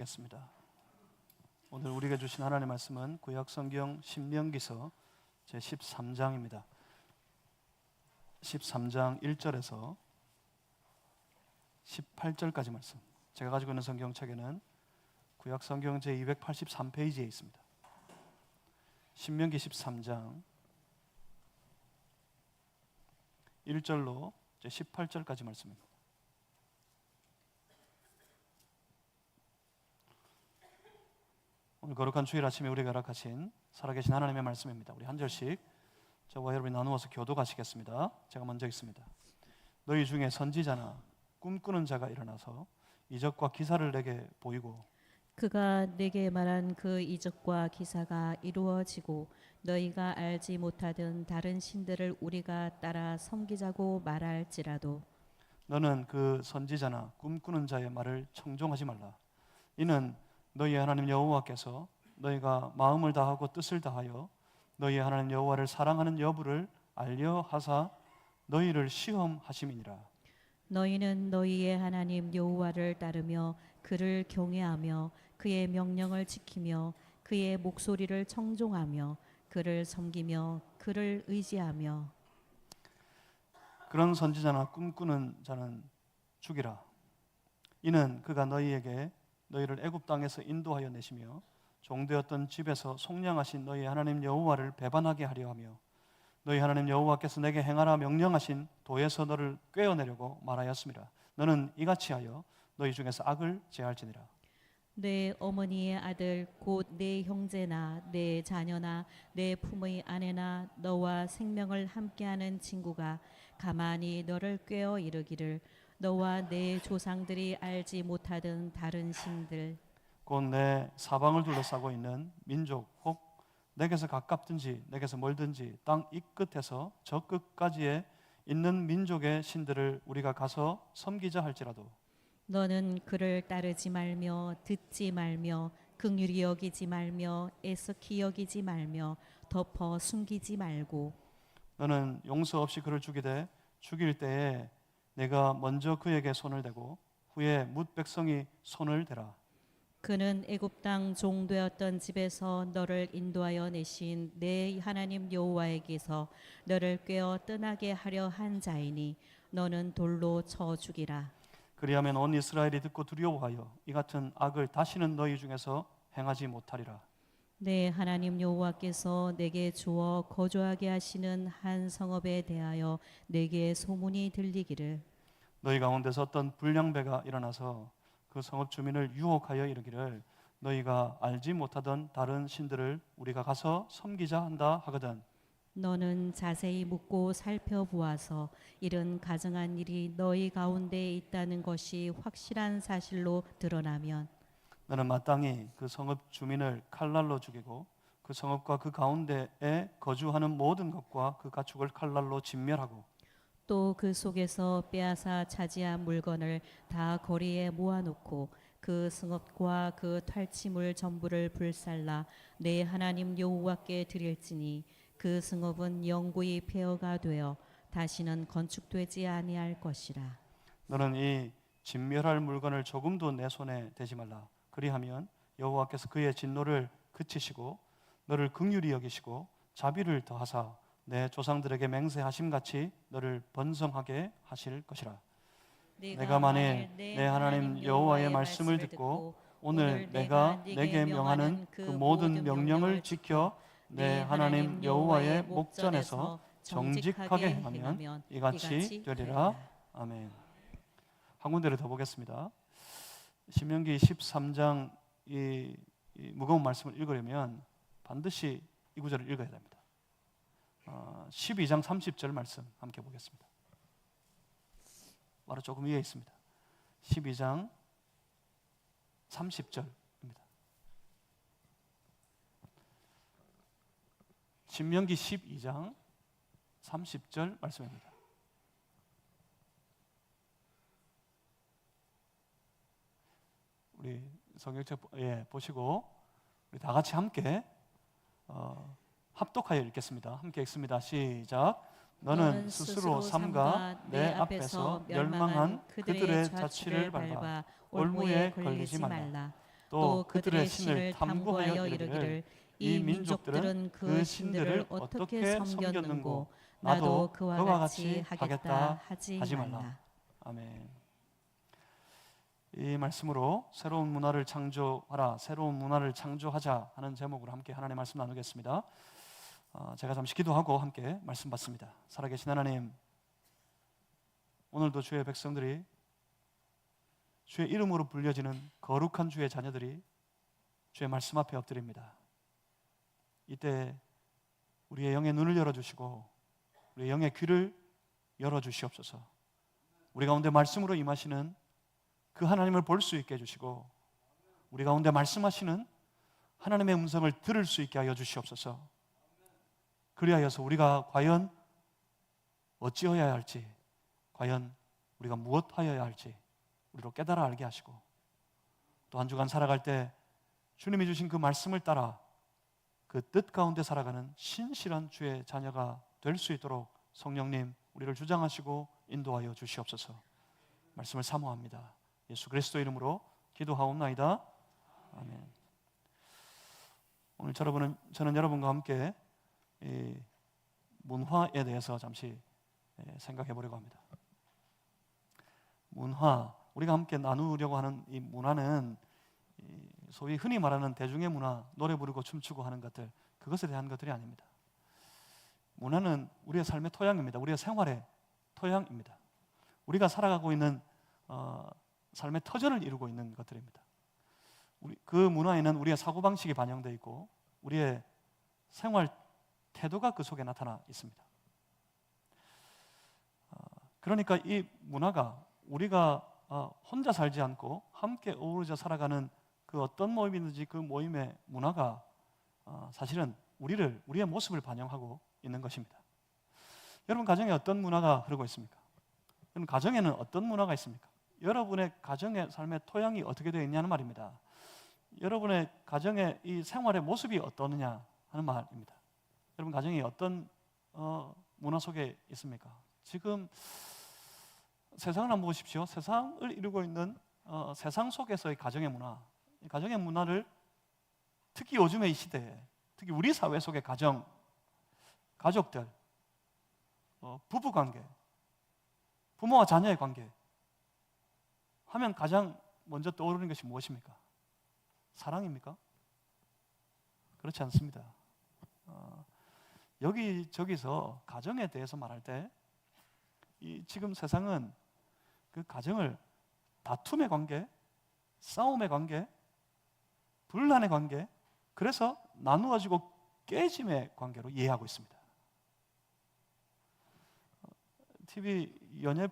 겠습니다. 오늘 우리에게 주신 하나님의 말씀은 구약성경 신명기서 제13장입니다. 13장 1절에서 18절까지 말씀. 제가 가지고 있는 성경책에는 구약성경 제283페이지에 있습니다. 신명기 13장 1절로 제18절까지 말씀입니다. 오늘 거룩한 주일 아침에 우리에게 허락하신 살아계신 하나님의 말씀입니다. 우리 한 절씩 저와 여러분이 나누어서 교독하시겠습니다. 제가 먼저 읽습니다. 너희 중에 선지자나 꿈꾸는 자가 일어나서 이적과 기사를 내게 보이고 그가 내게 말한 그 이적과 기사가 이루어지고 너희가 알지 못하던 다른 신들을 우리가 따라 섬기자고 말할지라도 너는 그 선지자나 꿈꾸는 자의 말을 청종하지 말라. 이는 너희 하나님 여호와께서 너희가 마음을 다하고 뜻을 다하여 너희 하나님 여호와를 사랑하는 여부를 알려 하사 너희를 시험하심이니라. 너희는 너희의 하나님 여호와를 따르며 그를 경외하며 그의 명령을 지키며 그의 목소리를 청종하며 그를 섬기며 그를 의지하며 그런 선지자나 꿈꾸는 자는 죽이라. 이는 그가 너희를 애굽 땅에서 인도하여 내시며 종되었던 집에서 속량하신 너희 하나님 여호와를 배반하게 하려 하며 너희 하나님 여호와께서 내게 행하라 명령하신 도에서 너를 꿰어내려고 말하였습니다. 너는 이같이 하여 너희 중에서 악을 제할지니라. 내 어머니의 아들 곧 내 형제나 내 자녀나 내 품의 아내나 너와 생명을 함께하는 친구가 가만히 너를 꿰어 이르기를 너와 내 조상들이 알지 못하던 다른 신들 곧 내 사방을 둘러싸고 있는 민족 혹 내게서 가깝든지 내게서 멀든지 땅 이 끝에서 저 끝까지에 있는 민족의 신들을 우리가 가서 섬기자 할지라도 너는 그를 따르지 말며 듣지 말며 긍휼히 여기지 말며 애석히 여기지 말며 덮어 숨기지 말고 너는 용서 없이 그를 죽일 때에 내가 먼저 그에게 손을 대고 후에 뭇 백성이 손을 대라. 그는 애굽 땅 종되었던 집에서 너를 인도하여 내신 내 하나님 여호와에게서 너를 꿰어 떠나게 하려 한 자이니 너는 돌로 쳐 죽이라. 그리하면 온 이스라엘이 듣고 두려워하여 이 같은 악을 다시는 너희 중에서 행하지 못하리라. 내 하나님 여호와께서 내게 주어 거주하게 하시는 한 성읍에 대하여 내게 소문이 들리기를 너희 가운데서 어떤 불량배가 일어나서 그 성읍 주민을 유혹하여 이르기를 너희가 알지 못하던 다른 신들을 우리가 가서 섬기자 한다 하거든. 너는 자세히 묻고 살펴보아서 이런 가증한 일이 너희 가운데 있다는 것이 확실한 사실로 드러나면 너는 마땅히 그 성읍 주민을 칼날로 죽이고 그 성읍과 그 가운데에 거주하는 모든 것과 그 가축을 칼날로 진멸하고 또 그 속에서 빼앗아 차지한 물건을 다 거리에 모아놓고 그 성읍과 그 탈취물 전부를 불살라 내 하나님 여호와께 드릴지니 그 성읍은 영구히 폐허가 되어 다시는 건축되지 아니할 것이라. 너는 이 진멸할 물건을 조금도 내 손에 대지 말라. 그리하면 여호와께서 그의 진노를 그치시고 너를 긍휼히 여기시고 자비를 더하사 내 조상들에게 맹세하심 같이 너를 번성하게 하실 것이라. 내가 만일 내 하나님 여호와의 말씀을 듣고 오늘 내가 내게 명하는 그 모든 명령을 지켜 내 하나님 여호와의 목전에서 정직하게 행하면 이같이 되리라. 아멘. 한 군데를 더 보겠습니다. 신명기 13장 이 무거운 말씀을 읽으려면 반드시 이 구절을 읽어야 됩니다. 12장 30절 말씀 함께 보겠습니다. 바로 조금 위에 있습니다. 12장 30절입니다. 신명기 12장 30절 말씀입니다. 우리 성경책 보시고 우리 다 같이 함께 합독하여 읽겠습니다. 함께 읽습니다. 시작. 너는 스스로 삼가 내 앞에서 멸망한 그들의 자취를 밟아 올무에 걸리지 말라. 또 그들의 신을 탐구하여 이르기를 이 민족들은 그 신들을 어떻게 섬겼는고 나도 그와 같이 하겠다 하지 말라. 아멘. 이 말씀으로 새로운 문화를 창조하라, 새로운 문화를 창조하자 하는 제목으로 함께 하나님의 말씀 나누겠습니다. 제가 잠시 기도하고 함께 말씀 받습니다. 살아계신 하나님, 오늘도 주의 백성들이, 주의 이름으로 불려지는 거룩한 주의 자녀들이 주의 말씀 앞에 엎드립니다. 이때 우리의 영의 눈을 열어주시고 우리의 영의 귀를 열어주시옵소서. 우리 가운데 말씀으로 임하시는 그 하나님을 볼 수 있게 해주시고 우리 가운데 말씀하시는 하나님의 음성을 들을 수 있게 하여 주시옵소서. 그리하여서 우리가 과연 어찌어야 할지, 과연 우리가 무엇 하여야 할지 우리로 깨달아 알게 하시고, 또 한 주간 살아갈 때 주님이 주신 그 말씀을 따라 그 뜻 가운데 살아가는 신실한 주의 자녀가 될 수 있도록 성령님 우리를 주장하시고 인도하여 주시옵소서. 말씀을 사모합니다. 예수 그리스도 이름으로 기도하옵나이다. 아멘. 오늘 저는 여러분과 함께 이 문화에 대해서 잠시 생각해 보려고 합니다. 문화, 우리가 함께 나누려고 하는 이 문화는 소위 흔히 말하는 대중의 문화, 노래 부르고 춤추고 하는 것들, 그것에 대한 것들이 아닙니다. 문화는 우리의 삶의 토양입니다. 우리의 생활의 토양입니다. 우리가 살아가고 있는 삶의 터전을 이루고 있는 것들입니다. 그 문화에는 우리의 사고방식이 반영되어 있고 우리의 생활 태도가 그 속에 나타나 있습니다. 그러니까 이 문화가 우리가 혼자 살지 않고 함께 어우러져 살아가는 그 어떤 모임이든지 그 모임의 문화가 사실은 우리의 모습을 반영하고 있는 것입니다. 여러분 가정에 어떤 문화가 흐르고 있습니까? 여러분 가정에는 어떤 문화가 있습니까? 여러분의 가정의 삶의 토양이 어떻게 되어 있냐는 말입니다. 여러분의 가정의 이 생활의 모습이 어떠느냐 하는 말입니다. 여러분 가정이 어떤 문화 속에 있습니까? 지금 세상을 한번 보십시오. 세상을 이루고 있는 세상 속에서의 가정의 문화, 이 가정의 문화를 특히 요즘의 이 시대에, 특히 우리 사회 속의 가족들, 부부관계, 부모와 자녀의 관계 하면 가장 먼저 떠오르는 것이 무엇입니까? 사랑입니까? 그렇지 않습니다. 여기저기서 가정에 대해서 말할 때 지금 세상은 그 가정을 다툼의 관계, 싸움의 관계, 분란의 관계, 그래서 나누어지고 깨짐의 관계로 이해하고 있습니다. TV 연예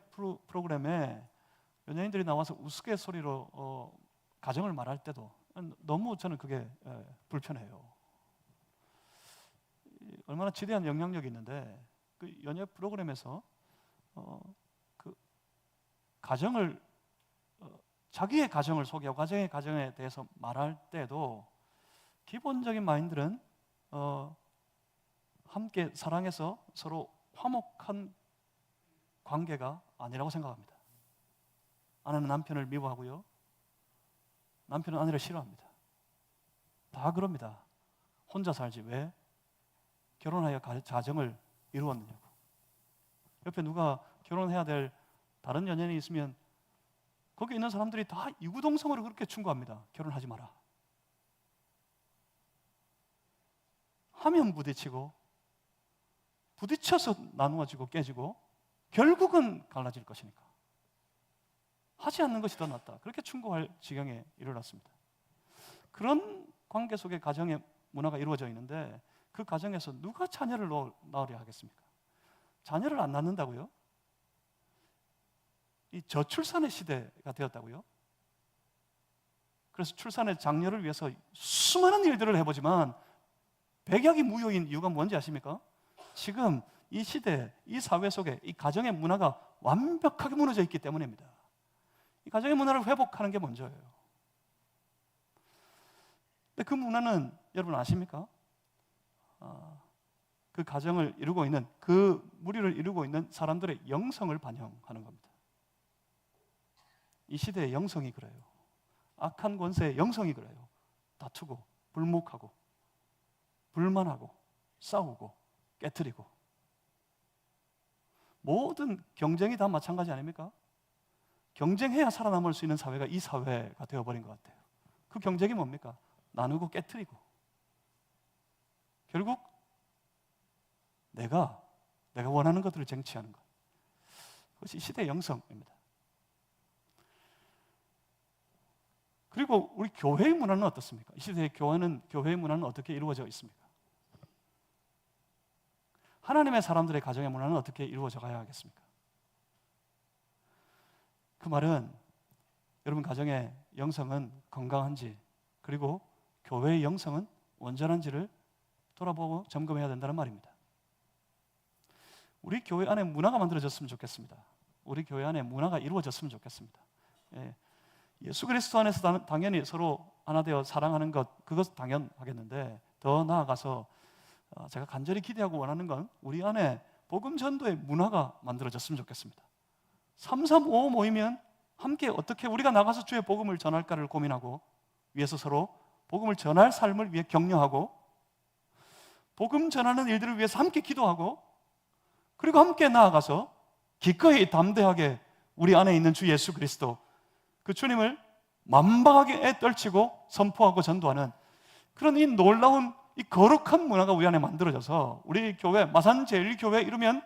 프로그램에 연예인들이 나와서 우스갯소리로 가정을 말할 때도 너무 저는 그게 불편해요. 얼마나 지대한 영향력이 있는데 그 연예 프로그램에서 그 가정을 자기의 가정을 소개하고 가정의 가정에 대해서 말할 때도 기본적인 마인드는 함께 사랑해서 서로 화목한 관계가 아니라고 생각합니다. 아내는 남편을 미워하고요, 남편은 아내를 싫어합니다. 다 그럽니다. 혼자 살지 왜 결혼하여 가정을 이루었느냐고. 옆에 누가 결혼해야 될 다른 연인이 있으면 거기 있는 사람들이 다 이구동성으로 그렇게 충고합니다. 결혼하지 마라. 하면 부딪히고 부딪혀서 나누어지고 깨지고 결국은 갈라질 것이니까 하지 않는 것이 더 낫다. 그렇게 충고할 지경에 이르렀습니다. 그런 관계 속에 가정의 문화가 이루어져 있는데 그 가정에서 누가 자녀를 낳으려 하겠습니까? 자녀를 안 낳는다고요? 이 저출산의 시대가 되었다고요? 그래서 출산의 장려를 위해서 수많은 일들을 해보지만 백약이 무효인 이유가 뭔지 아십니까? 지금 이 시대, 이 사회 속에 이 가정의 문화가 완벽하게 무너져 있기 때문입니다. 이 가정의 문화를 회복하는 게 먼저예요. 근데 그 문화는 여러분 아십니까? 그 가정을 이루고 있는, 그 무리를 이루고 있는 사람들의 영성을 반영하는 겁니다. 이 시대의 영성이 그래요. 악한 권세의 영성이 그래요. 다투고 불목하고 불만하고 싸우고 깨트리고. 모든 경쟁이 다 마찬가지 아닙니까? 경쟁해야 살아남을 수 있는 사회가 이 사회가 되어버린 것 같아요. 그 경쟁이 뭡니까? 나누고 깨트리고. 결국 내가 원하는 것들을 쟁취하는 것. 그것이 시대의 영성입니다. 그리고 우리 교회의 문화는 어떻습니까? 이 시대의 교회의 문화는 어떻게 이루어져 있습니까? 하나님의 사람들의 가정의 문화는 어떻게 이루어져 가야 하겠습니까? 그 말은 여러분 가정의 영성은 건강한지, 그리고 교회의 영성은 온전한지를 돌아보고 점검해야 된다는 말입니다. 우리 교회 안에 문화가 만들어졌으면 좋겠습니다. 우리 교회 안에 문화가 이루어졌으면 좋겠습니다. 예수 그리스도 안에서 당연히 서로 하나 되어 사랑하는 것, 그것 당연하겠는데, 더 나아가서 제가 간절히 기대하고 원하는 건 우리 안에 복음 전도의 문화가 만들어졌으면 좋겠습니다. 335 모이면 함께 어떻게 우리가 나가서 주의 복음을 전할까를 고민하고, 위에서 서로 복음을 전할 삶을 위해 격려하고, 복음 전하는 일들을 위해서 함께 기도하고, 그리고 함께 나아가서 기꺼이 담대하게 우리 안에 있는 주 예수 그리스도, 그 주님을 만박하게 떨치고 선포하고 전도하는 그런 이 놀라운 이 거룩한 문화가 우리 안에 만들어져서, 우리 교회 마산제일교회 이러면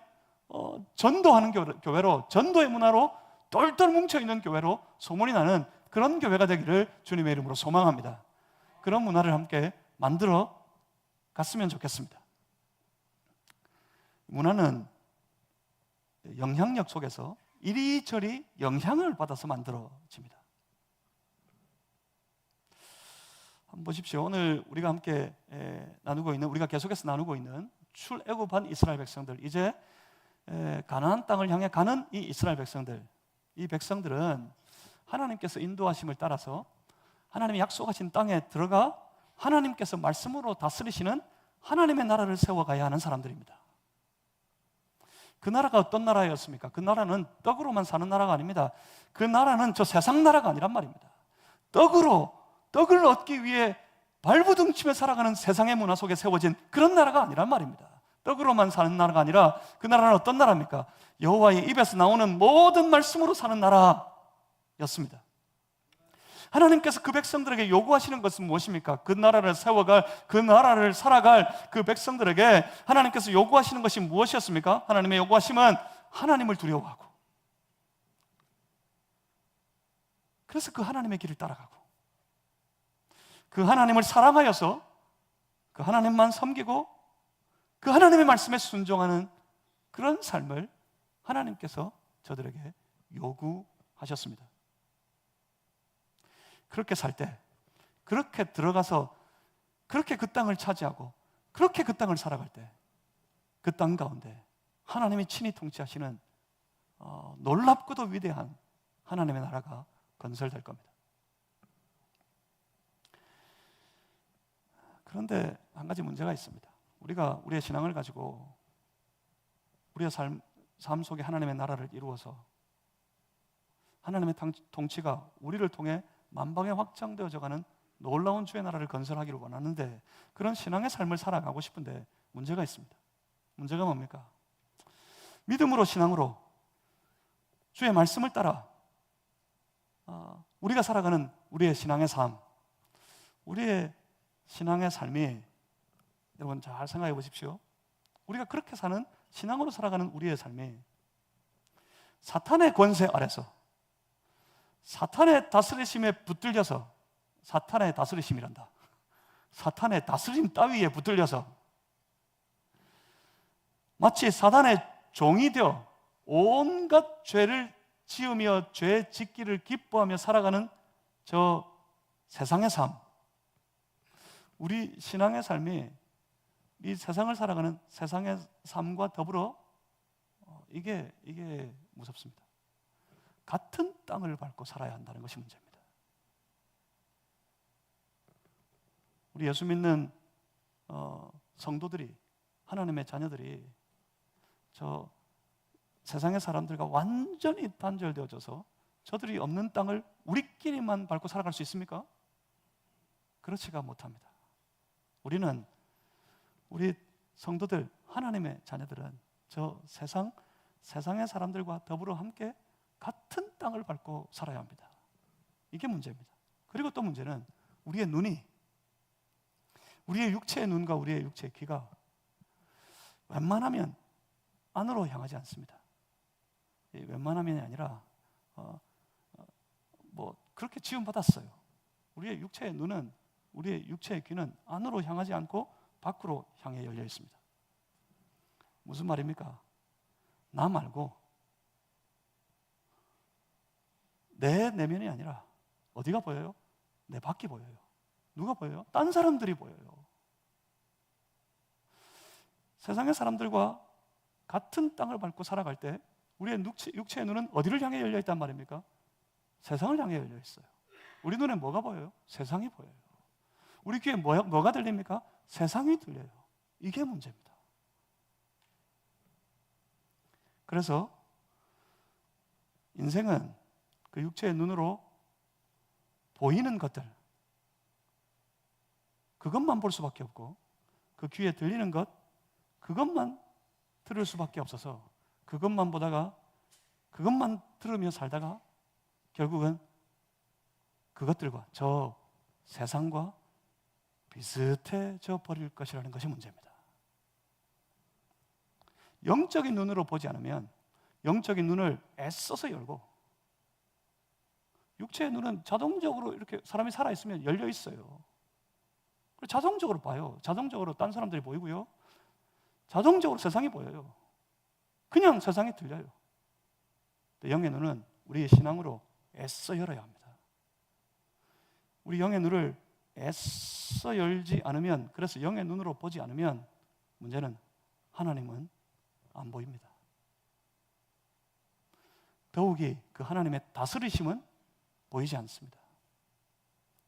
전도하는 교회로, 전도의 문화로 똘똘 뭉쳐있는 교회로 소문이 나는 그런 교회가 되기를 주님의 이름으로 소망합니다. 그런 문화를 함께 만들어 갔으면 좋겠습니다. 문화는 영향력 속에서 이리저리 영향을 받아서 만들어집니다. 한번 보십시오. 오늘 우리가 함께 나누고 있는, 우리가 계속해서 나누고 있는 출애굽한 이스라엘 백성들, 이제 가나안 땅을 향해 가는 이 이스라엘 백성들, 이 백성들은 하나님께서 인도하심을 따라서 하나님이 약속하신 땅에 들어가 하나님께서 말씀으로 다스리시는 하나님의 나라를 세워가야 하는 사람들입니다. 그 나라가 어떤 나라였습니까? 그 나라는 떡으로만 사는 나라가 아닙니다. 그 나라는 저 세상 나라가 아니란 말입니다. 떡을 얻기 위해 발부둥치며 살아가는 세상의 문화 속에 세워진 그런 나라가 아니란 말입니다. 떡으로만 사는 나라가 아니라 그 나라는 어떤 나라입니까? 여호와의 입에서 나오는 모든 말씀으로 사는 나라였습니다. 하나님께서 그 백성들에게 요구하시는 것은 무엇입니까? 그 나라를 세워갈, 그 나라를 살아갈 그 백성들에게 하나님께서 요구하시는 것이 무엇이었습니까? 하나님의 요구하심은 하나님을 두려워하고, 그래서 그 하나님의 길을 따라가고, 그 하나님을 사랑하여서 그 하나님만 섬기고 그 하나님의 말씀에 순종하는 그런 삶을 하나님께서 저들에게 요구하셨습니다. 그렇게 살 때, 그렇게 들어가서 그렇게 그 땅을 차지하고 그렇게 그 땅을 살아갈 때, 그 땅 가운데 하나님이 친히 통치하시는 놀랍고도 위대한 하나님의 나라가 건설될 겁니다. 그런데 한 가지 문제가 있습니다. 우리가 우리의 신앙을 가지고 우리의 삶 속에 하나님의 나라를 이루어서 하나님의 통치가 우리를 통해 만방에 확장되어져 가는 놀라운 주의 나라를 건설하기를 원하는데, 그런 신앙의 삶을 살아가고 싶은데 문제가 있습니다. 문제가 뭡니까? 믿음으로, 신앙으로 주의 말씀을 따라 우리가 살아가는 우리의 신앙의 삶, 우리의 신앙의 삶이, 여러분 잘 생각해 보십시오. 우리가 그렇게 사는, 신앙으로 살아가는 우리의 삶이 사탄의 권세 아래서, 사탄의 다스리심에 붙들려서, 사탄의 다스리심이란다, 사탄의 다스림 따위에 붙들려서 마치 사탄의 종이 되어 온갖 죄를 지으며 죄 짓기를 기뻐하며 살아가는 저 세상의 삶, 우리 신앙의 삶이 이 세상을 살아가는 세상의 삶과 더불어 이게 무섭습니다. 같은 땅을 밟고 살아야 한다는 것이 문제입니다. 우리 예수 믿는 성도들이, 하나님의 자녀들이 저 세상의 사람들과 완전히 단절되어져서 저들이 없는 땅을 우리끼리만 밟고 살아갈 수 있습니까? 그렇지가 못합니다. 우리 성도들, 하나님의 자녀들은 저 세상의 사람들과 더불어 함께 같은 땅을 밟고 살아야 합니다. 이게 문제입니다. 그리고 또 문제는 우리의 육체의 눈과 우리의 육체의 귀가 웬만하면 안으로 향하지 않습니다. 웬만하면이 아니라 그렇게 지음받았어요. 우리의 육체의 눈은, 우리의 육체의 귀는 안으로 향하지 않고 밖으로 향해 열려 있습니다. 무슨 말입니까? 나 말고 내 내면이 아니라 어디가 보여요? 내 밖이 보여요. 누가 보여요? 딴 사람들이 보여요. 세상의 사람들과 같은 땅을 밟고 살아갈 때 우리의 육체의 눈은 어디를 향해 열려 있단 말입니까? 세상을 향해 열려 있어요. 우리 눈에 뭐가 보여요? 세상이 보여요. 우리 귀에 뭐가 들립니까? 세상이 들려요. 이게 문제입니다. 그래서 인생은 그 육체의 눈으로 보이는 것들, 그것만 볼 수밖에 없고, 그 귀에 들리는 것, 그것만 들을 수밖에 없어서 그것만 보다가, 그것만 들으며 살다가 결국은 그것들과 저 세상과 비슷해져 버릴 것이라는 것이 문제입니다. 영적인 눈으로 보지 않으면 영적인 눈을 애써서 열고, 육체의 눈은 자동적으로 이렇게 사람이 살아있으면 열려 있어요. 자동적으로 봐요. 자동적으로 딴 사람들이 보이고요, 자동적으로 세상이 보여요. 그냥 세상이 들려요. 영의 눈은 우리의 신앙으로 애써 열어야 합니다. 우리 영의 눈을 애써 열지 않으면, 그래서 영의 눈으로 보지 않으면 문제는 하나님은 안 보입니다. 더욱이 그 하나님의 다스리심은 보이지 않습니다.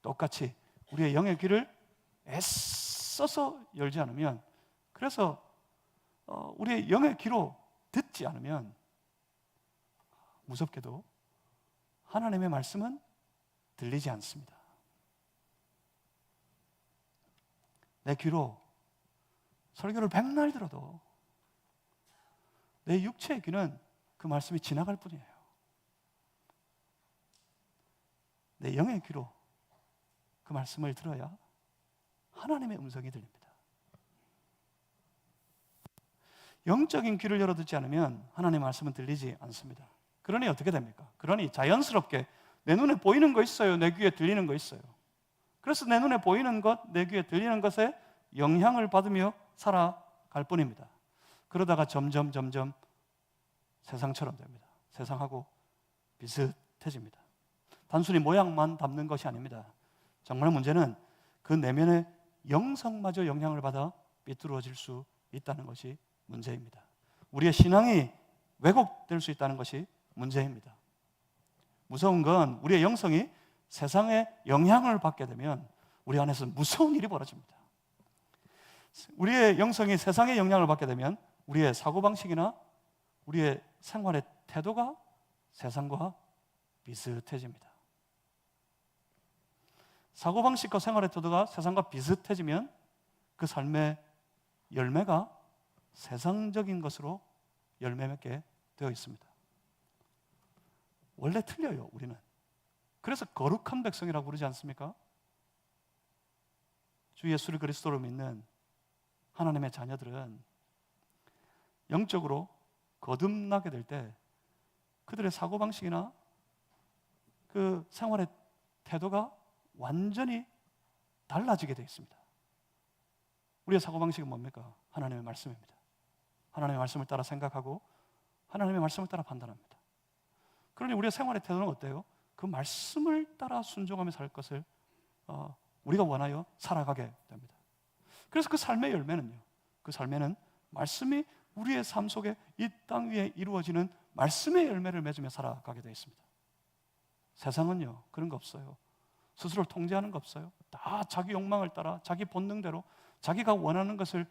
똑같이 우리의 영의 귀를 애써서 열지 않으면, 그래서 우리의 영의 귀로 듣지 않으면 무섭게도 하나님의 말씀은 들리지 않습니다. 내 귀로 설교를 100날 들어도 내 육체의 귀는 그 말씀이 지나갈 뿐이에요. 내 영의 귀로 그 말씀을 들어야 하나님의 음성이 들립니다. 영적인 귀를 열어 듣지 않으면 하나님의 말씀은 들리지 않습니다. 그러니 어떻게 됩니까? 그러니 자연스럽게 내 눈에 보이는 거 있어요, 내 귀에 들리는 거 있어요. 그래서 내 눈에 보이는 것, 내 귀에 들리는 것에 영향을 받으며 살아갈 뿐입니다. 그러다가 점점 세상처럼 됩니다. 세상하고 비슷해집니다. 단순히 모양만 담는 것이 아닙니다. 정말 문제는 그 내면의 영성마저 영향을 받아 삐뚤어질 수 있다는 것이 문제입니다. 우리의 신앙이 왜곡될 수 있다는 것이 문제입니다. 무서운 건 우리의 영성이 세상의 영향을 받게 되면 우리 안에서 무서운 일이 벌어집니다. 우리의 영성이 세상의 영향을 받게 되면 우리의 사고방식이나 우리의 생활의 태도가 세상과 비슷해집니다. 사고방식과 생활의 태도가 세상과 비슷해지면 그 삶의 열매가 세상적인 것으로 열매 맺게 되어 있습니다. 원래 틀려요, 우리는. 그래서 거룩한 백성이라고 부르지 않습니까? 주 예수 그리스도를 믿는 하나님의 자녀들은 영적으로 거듭나게 될 때 그들의 사고방식이나 그 생활의 태도가 완전히 달라지게 되어 있습니다. 우리의 사고방식은 뭡니까? 하나님의 말씀입니다. 하나님의 말씀을 따라 생각하고 하나님의 말씀을 따라 판단합니다. 그러니 우리의 생활의 태도는 어때요? 그 말씀을 따라 순종하며 살 것을 우리가 원하여 살아가게 됩니다. 그래서 그 삶의 열매는요, 그 삶에는 말씀이 우리의 삶 속에 이 땅 위에 이루어지는 말씀의 열매를 맺으며 살아가게 되어 있습니다. 세상은요, 그런 거 없어요. 스스로를 통제하는 거 없어요. 다 자기 욕망을 따라 자기 본능대로 자기가 원하는 것을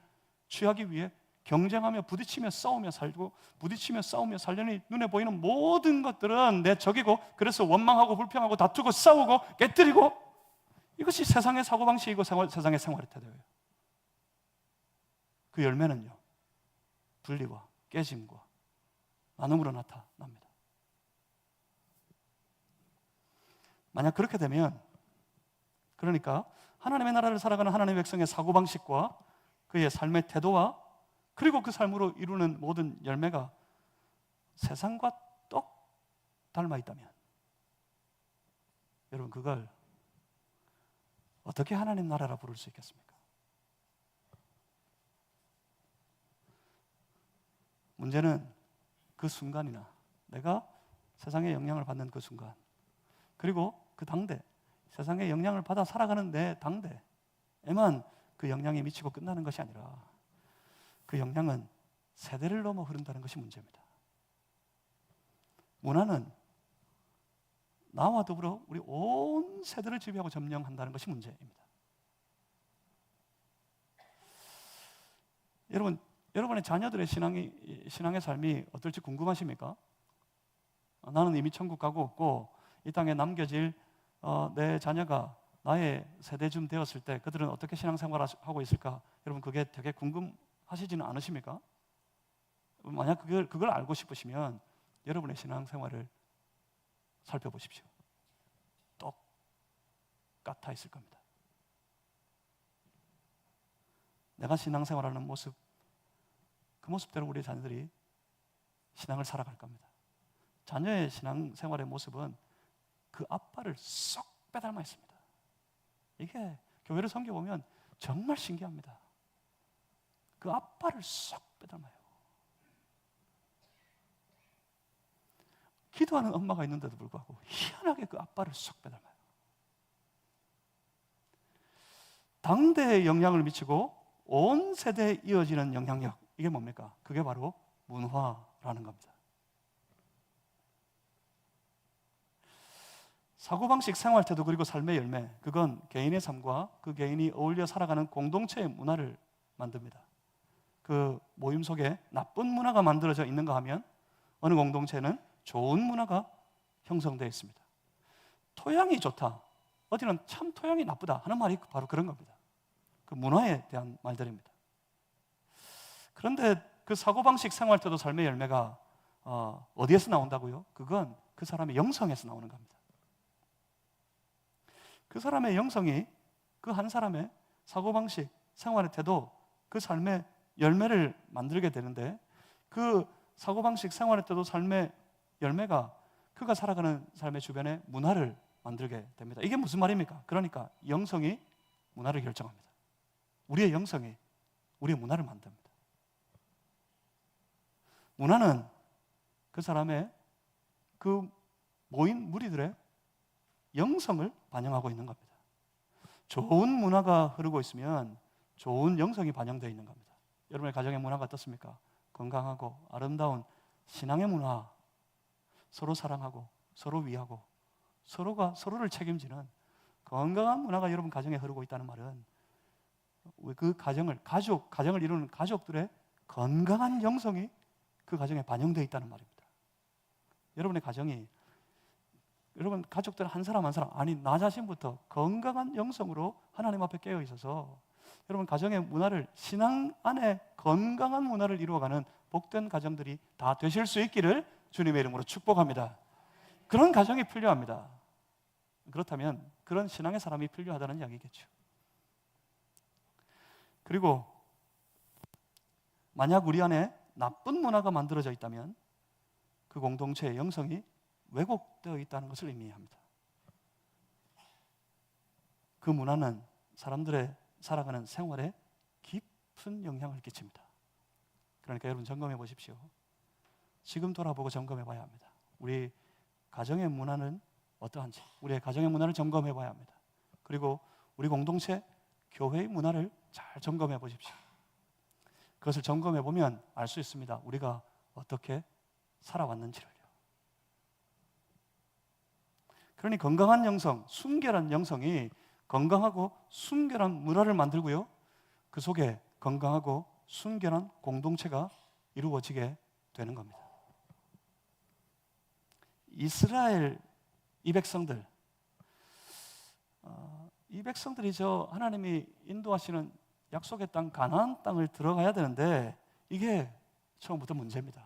취하기 위해 경쟁하며 부딪히며 싸우며 살고 부딪히며 싸우며 살려니 눈에 보이는 모든 것들은 내 적이고 그래서 원망하고 불평하고 다투고 싸우고 깨뜨리고 이것이 세상의 사고방식이고 세상의 생활의 태도예요. 그 열매는요 분리와 깨짐과 나눔으로 나타납니다. 만약 그렇게 되면 그러니까 하나님의 나라를 살아가는 하나님의 백성의 사고방식과 그의 삶의 태도와 그리고 그 삶으로 이루는 모든 열매가 세상과 똑 닮아 있다면 여러분 그걸 어떻게 하나님 나라라 부를 수 있겠습니까? 문제는 그 순간이나 내가 세상의 영향을 받는 그 순간 그리고 그 당대 세상의 영향을 받아 살아가는 내 당대에만 그 영향이 미치고 끝나는 것이 아니라 그 영향은 세대를 넘어 흐른다는 것이 문제입니다. 문화는 나와 더불어 우리 온 세대를 지배하고 점령한다는 것이 문제입니다. 여러분의 자녀들의 신앙의 삶이 어떨지 궁금하십니까? 나는 이미 천국 가고 없고 이 땅에 남겨질 내 자녀가 나의 세대쯤 되었을 때 그들은 어떻게 신앙생활을 하고 있을까? 여러분 그게 되게 궁금하시지는 않으십니까? 만약 그걸 알고 싶으시면 여러분의 신앙생활을 살펴보십시오. 똑같아 있을 겁니다. 내가 신앙생활하는 모습 그 모습대로 우리 자녀들이 신앙을 살아갈 겁니다. 자녀의 신앙생활의 모습은 그 아빠를 쏙 빼닮아 있습니다. 이게 교회를 섬겨보면 정말 신기합니다. 그 아빠를 쏙 빼닮아요. 기도하는 엄마가 있는데도 불구하고 희한하게 그 아빠를 쏙 빼닮아요. 당대에 영향을 미치고 온 세대에 이어지는 영향력 이게 뭡니까? 그게 바로 문화라는 겁니다. 사고방식, 생활태도 그리고 삶의 열매 그건 개인의 삶과 그 개인이 어울려 살아가는 공동체의 문화를 만듭니다. 그 모임 속에 나쁜 문화가 만들어져 있는가 하면 어느 공동체는 좋은 문화가 형성되어 있습니다. 토양이 좋다, 어디는 참 토양이 나쁘다 하는 말이 바로 그런 겁니다. 그 문화에 대한 말들입니다. 그런데 그 사고방식, 생활태도, 삶의 열매가 어디에서 나온다고요? 그건 그 사람의 영성에서 나오는 겁니다. 그 사람의 영성이 그 한 사람의 사고방식, 생활의 태도, 그 삶의 열매를 만들게 되는데 그 사고방식, 생활의 태도, 삶의 열매가 그가 살아가는 삶의 주변의 문화를 만들게 됩니다. 이게 무슨 말입니까? 그러니까 영성이 문화를 결정합니다. 우리의 영성이 우리의 문화를 만듭니다. 문화는 그 사람의 그 모인 무리들의 영성을 반영하고 있는 겁니다. 좋은 문화가 흐르고 있으면 좋은 영성이 반영되어 있는 겁니다. 여러분의 가정의 문화가 어떻습니까? 건강하고 아름다운 신앙의 문화, 서로 사랑하고 서로 위하고 서로가 서로를 책임지는 건강한 문화가 여러분 가정에 흐르고 있다는 말은 그 가정을 이루는 가족들의 건강한 영성이 그 가정에 반영되어 있다는 말입니다. 여러분의 가정이 여러분 가족들 한 사람 한 사람 아니 나 자신부터 건강한 영성으로 하나님 앞에 깨어 있어서 여러분 가정의 문화를 신앙 안에 건강한 문화를 이루어가는 복된 가정들이 다 되실 수 있기를 주님의 이름으로 축복합니다. 그런 가정이 필요합니다. 그렇다면 그런 신앙의 사람이 필요하다는 이야기겠죠. 그리고 만약 우리 안에 나쁜 문화가 만들어져 있다면 그 공동체의 영성이 왜곡되어 있다는 것을 의미합니다. 그 문화는 사람들의 살아가는 생활에 깊은 영향을 끼칩니다. 그러니까 여러분 점검해 보십시오. 지금 돌아보고 점검해 봐야 합니다. 우리 가정의 문화는 어떠한지 우리의 가정의 문화를 점검해 봐야 합니다. 그리고 우리 공동체 교회의 문화를 잘 점검해 보십시오. 그것을 점검해 보면 알 수 있습니다. 우리가 어떻게 살아왔는지를요. 그러니 건강한 영성, 순결한 영성이 건강하고 순결한 문화를 만들고요. 그 속에 건강하고 순결한 공동체가 이루어지게 되는 겁니다. 이스라엘 이 백성들, 이 백성들이 하나님이 인도하시는 약속의 땅 가나안 땅을 들어가야 되는데 이게 처음부터 문제입니다.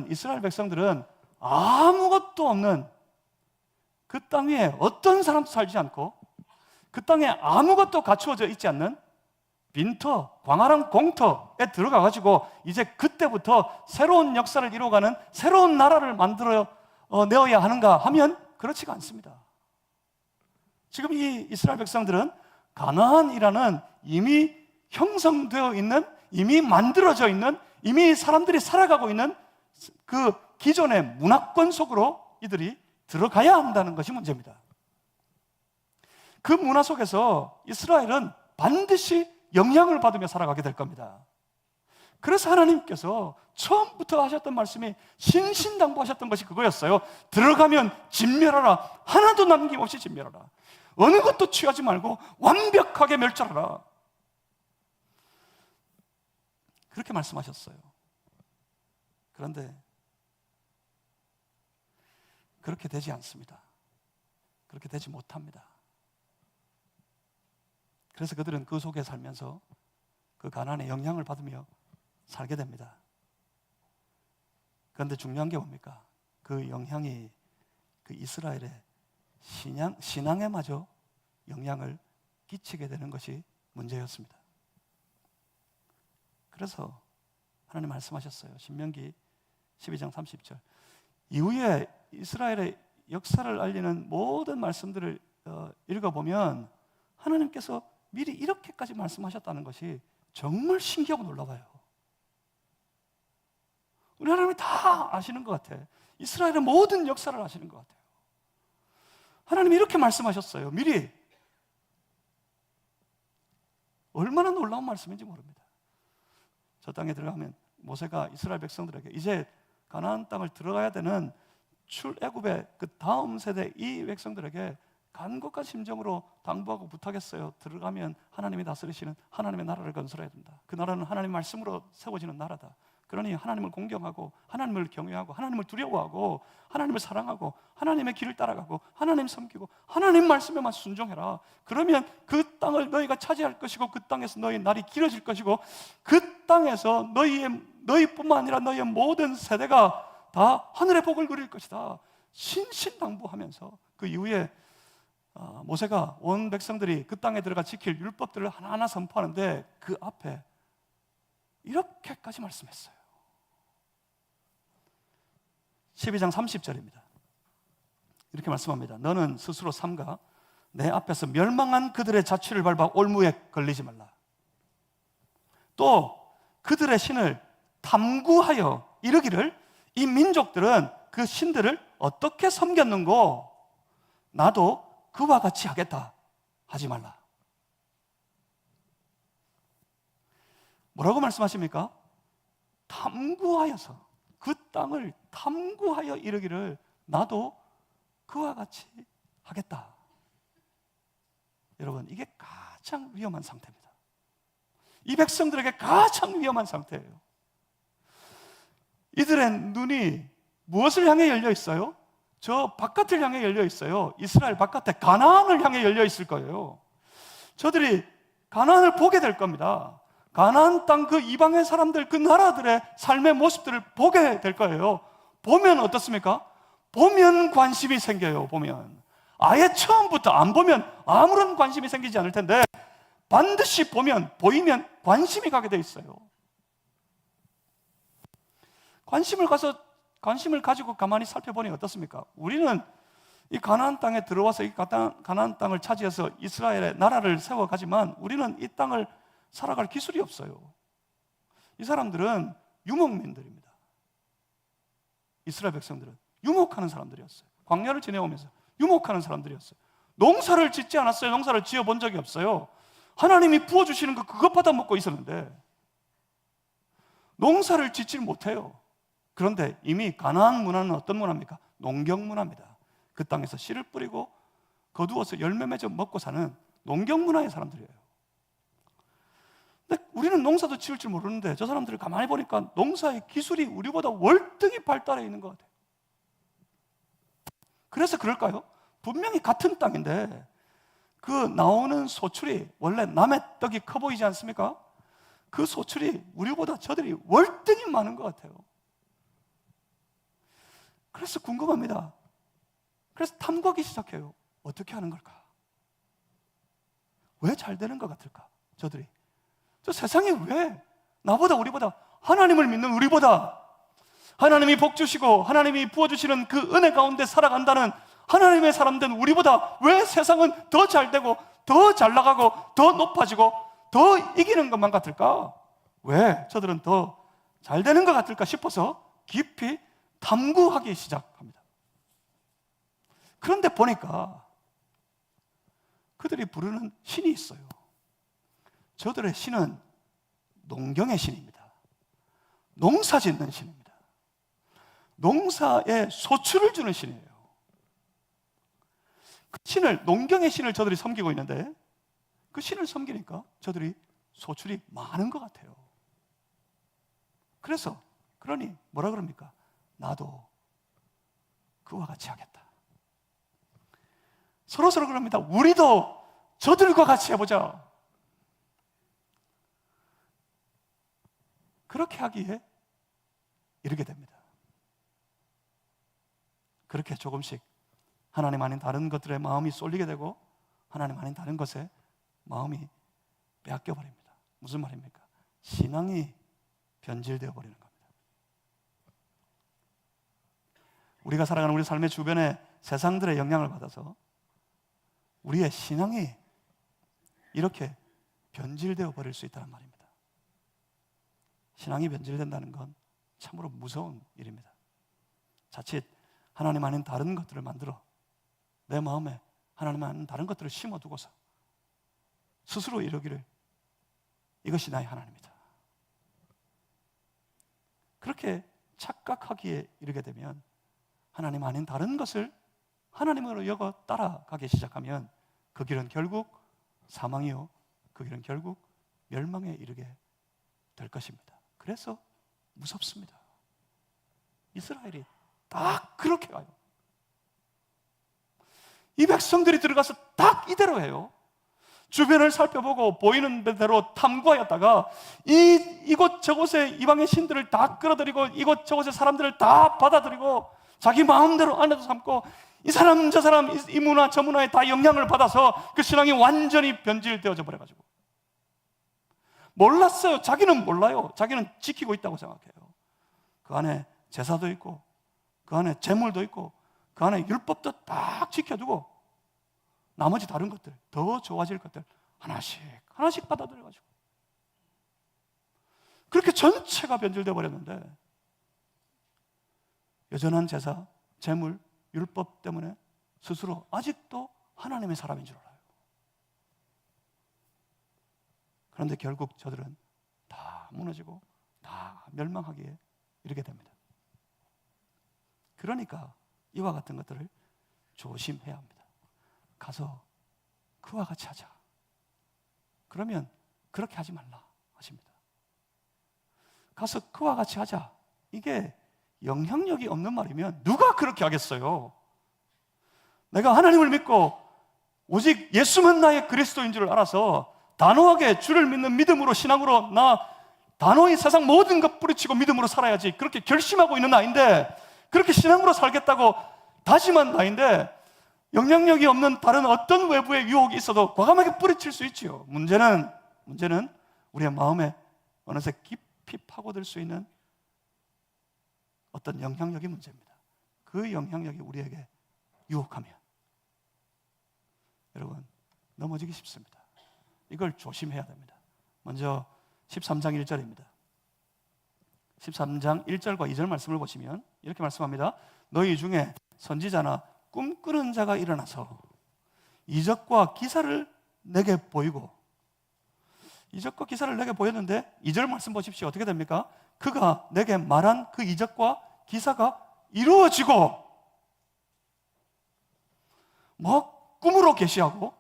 이스라엘 백성들은 아무것도 없는 그 땅 위에 어떤 사람도 살지 않고 그 땅에 아무것도 갖추어져 있지 않는 빈터, 광활한 공터에 들어가 가지고 이제 그때부터 새로운 역사를 이루어가는 새로운 나라를 만들어 내어야 하는가 하면 그렇지가 않습니다. 지금 이 이스라엘 백성들은 가나안이라는 이미 형성되어 있는, 이미 만들어져 있는, 이미 사람들이 살아가고 있는 그 기존의 문화권 속으로 이들이 들어가야 한다는 것이 문제입니다. 그 문화 속에서 이스라엘은 반드시 영향을 받으며 살아가게 될 겁니다. 그래서 하나님께서 처음부터 하셨던 말씀이 신신당부하셨던 것이 그거였어요. 들어가면 진멸하라. 하나도 남김없이 진멸하라. 어느 것도 취하지 말고 완벽하게 멸절하라. 그렇게 말씀하셨어요. 그런데 그렇게 되지 않습니다. 그렇게 되지 못합니다. 그래서 그들은 그 속에 살면서 그 가나안의 영향을 받으며 살게 됩니다. 그런데 중요한 게 뭡니까? 그 영향이 그 이스라엘의 신앙에마저 영향을 끼치게 되는 것이 문제였습니다. 그래서 하나님 말씀하셨어요. 신명기 12장 30절. 이후에 이스라엘의 역사를 알리는 모든 말씀들을 읽어보면 하나님께서 미리 이렇게까지 말씀하셨다는 것이 정말 신기하고 놀라워요. 우리 하나님이 다 아시는 것 같아. 이스라엘의 모든 역사를 아시는 것 같아요. 하나님이 이렇게 말씀하셨어요. 미리. 얼마나 놀라운 말씀인지 모릅니다. 저 땅에 들어가면 모세가 이스라엘 백성들에게 이제 가나안 땅을 들어가야 되는 출애굽의 그 다음 세대 이 백성들에게 간곡한 심정으로 당부하고 부탁했어요. 들어가면 하나님이 다스리시는 하나님의 나라를 건설해야 된다. 그 나라는 하나님 말씀으로 세워지는 나라다. 그러니 하나님을 공경하고 하나님을 경외하고 하나님을 두려워하고 하나님을 사랑하고 하나님의 길을 따라가고 하나님 섬기고 하나님 말씀에만 순종해라. 그러면 그 땅을 너희가 차지할 것이고 그 땅에서 너희 날이 길어질 것이고 그 땅에서 너희뿐만 아니라 너희의 모든 세대가 다 하늘의 복을 누릴 것이다. 신신당부하면서 그 이후에 모세가 온 백성들이 그 땅에 들어가 지킬 율법들을 하나하나 선포하는데 그 앞에 이렇게까지 말씀했어요. 12장 30절입니다. 이렇게 말씀합니다. 너는 스스로 삼가 내 앞에서 멸망한 그들의 자취를 밟아 올무에 걸리지 말라. 또 그들의 신을 탐구하여 이르기를 이 민족들은 그 신들을 어떻게 섬겼는고 나도 그와 같이 하겠다 하지 말라. 뭐라고 말씀하십니까? 탐구하여서 그 땅을 탐구하여 이르기를 나도 그와 같이 하겠다. 여러분, 이게 가장 위험한 상태입니다. 이 백성들에게 가장 위험한 상태예요. 이들의 눈이 무엇을 향해 열려 있어요? 저 바깥을 향해 열려 있어요. 이스라엘 바깥에 가나안을 향해 열려 있을 거예요. 저들이 가나안을 보게 될 겁니다. 가나안 땅 그 이방의 사람들, 그 나라들의 삶의 모습들을 보게 될 거예요. 보면 어떻습니까? 보면 관심이 생겨요. 보면 아예 처음부터 안 보면 아무런 관심이 생기지 않을 텐데 반드시 보면, 보이면 관심이 가게 돼 있어요. 관심을 가지고 가만히 살펴보니 어떻습니까? 우리는 이 가나안 땅에 들어와서 이 가나안 땅을 차지해서 이스라엘의 나라를 세워가지만 우리는 이 땅을 살아갈 기술이 없어요. 이 사람들은 유목민들입니다. 이스라엘 백성들은 유목하는 사람들이었어요. 광야를 지내오면서 유목하는 사람들이었어요. 농사를 짓지 않았어요. 농사를 지어본 적이 없어요. 하나님이 부어주시는 거 그것 받아 먹고 있었는데 농사를 짓질 못해요. 그런데 이미 가나안 문화는 어떤 문화입니까? 농경 문화입니다. 그 땅에서 씨를 뿌리고 거두어서 열매 맺어 먹고 사는 농경 문화의 사람들이에요. 근데 우리는 농사도 지을 줄 모르는데 저 사람들을 가만히 보니까 농사의 기술이 우리보다 월등히 발달해 있는 것 같아요. 그래서 그럴까요? 분명히 같은 땅인데 그 나오는 소출이 원래 남의 떡이 커 보이지 않습니까? 그 소출이 우리보다 저들이 월등히 많은 것 같아요. 그래서 궁금합니다. 그래서 탐구하기 시작해요. 어떻게 하는 걸까? 왜 잘 되는 것 같을까? 저들이. 저 세상에 왜 나보다 우리보다 하나님을 믿는 우리보다 하나님이 복 주시고 하나님이 부어주시는 그 은혜 가운데 살아간다는 하나님의 사람된 우리보다 왜 세상은 더 잘 되고 더 잘 나가고 더 높아지고 더 이기는 것만 같을까? 왜 저들은 더 잘 되는 것 같을까 싶어서 깊이 탐구하기 시작합니다. 그런데 보니까 그들이 부르는 신이 있어요. 저들의 신은 농경의 신입니다. 농사 짓는 신입니다. 농사에 소출을 주는 신이에요. 그 신을, 농경의 신을 저들이 섬기고 있는데 그 신을 섬기니까 저들이 소출이 많은 것 같아요. 그러니 뭐라 그럽니까? 나도 그와 같이 하겠다. 서로서로 그럽니다. 우리도 저들과 같이 해보자. 그렇게 하기에 이르게 됩니다. 그렇게 조금씩 하나님 아닌 다른 것들의 마음이 쏠리게 되고 하나님 아닌 다른 것에 마음이 빼앗겨 버립니다. 무슨 말입니까? 신앙이 변질되어 버리는 겁니다. 우리가 살아가는 우리 삶의 주변에 세상들의 영향을 받아서 우리의 신앙이 이렇게 변질되어 버릴 수 있다는 말입니다. 신앙이 변질된다는 건 참으로 무서운 일입니다. 자칫 하나님 아닌 다른 것들을 만들어 내 마음에 하나님 아닌 다른 것들을 심어두고서 스스로 이러기를 이것이 나의 하나님이다. 그렇게 착각하기에 이르게 되면 하나님 아닌 다른 것을 하나님으로 여겨 따라가기 시작하면 그 길은 결국 사망이요, 그 길은 결국 멸망에 이르게 될 것입니다. 그래서 무섭습니다. 이스라엘이 딱 그렇게 가요. 이 백성들이 들어가서 딱 이대로 해요. 주변을 살펴보고 보이는 대로 탐구하였다가 이곳 저곳에 이방의 신들을 다 끌어들이고 이곳 저곳의 사람들을 다 받아들이고 자기 마음대로 안에도 삼고 이 사람 저 사람 이 문화 저 문화에 다 영향을 받아서 그 신앙이 완전히 변질되어져 버려가지고 몰랐어요. 자기는 몰라요. 자기는 지키고 있다고 생각해요. 그 안에 제사도 있고 그 안에 제물도 있고 그 안에 율법도 딱 지켜두고 나머지 다른 것들, 더 좋아질 것들 하나씩 받아들여가지고 그렇게 전체가 변질되어 버렸는데 여전한 제사, 제물, 율법 때문에 스스로 아직도 하나님의 사람인 줄 알아요. 그런데 결국 저들은 다 무너지고 다 멸망하기에 이르게 됩니다. 그러니까 이와 같은 것들을 조심해야 합니다. 가서 그와 같이 하자. 그러면 그렇게 하지 말라 하십니다. 가서 그와 같이 하자. 이게 영향력이 없는 말이면 누가 그렇게 하겠어요? 내가 하나님을 믿고 오직 예수만 나의 그리스도인 줄 알아서 단호하게 주를 믿는 믿음으로 신앙으로 나 단호히 세상 모든 것 뿌리치고 믿음으로 살아야지 그렇게 결심하고 있는 나인데 그렇게 신앙으로 살겠다고 다짐한 나인데 영향력이 없는 다른 어떤 외부의 유혹이 있어도 과감하게 뿌리칠 수 있지요. 문제는 우리의 마음에 어느새 깊이 파고들 수 있는 어떤 영향력이 문제입니다. 그 영향력이 우리에게 유혹하면 여러분 넘어지기 쉽습니다. 이걸 조심해야 됩니다. 먼저 13장 1절입니다. 13장 1절과 2절 말씀을 보시면 이렇게 말씀합니다. 너희 중에 선지자나 꿈꾸는 자가 일어나서 이적과 기사를 내게 보이고 이적과 기사를 내게 보였는데 2절 말씀 보십시오. 어떻게 됩니까? 그가 내게 말한 그 이적과 기사가 이루어지고 뭐 꿈으로 계시하고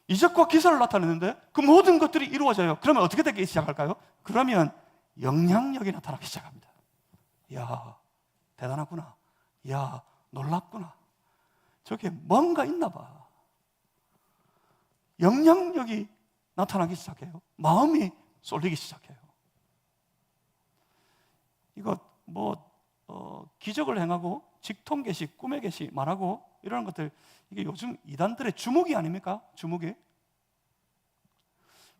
이적과 기사를 나타내는데 그 모든 것들이 이루어져요. 그러면 어떻게 되기 시작할까요? 그러면 영향력이 나타나기 시작합니다. 이야, 대단하구나. 이야, 놀랍구나. 저게 뭔가 있나 봐. 영향력이 나타나기 시작해요. 마음이 쏠리기 시작해요. 이거 기적을 행하고 직통계시, 꿈의 계시 말하고 이런 것들, 이게 요즘 이단들의 주목이 아닙니까? 주목이.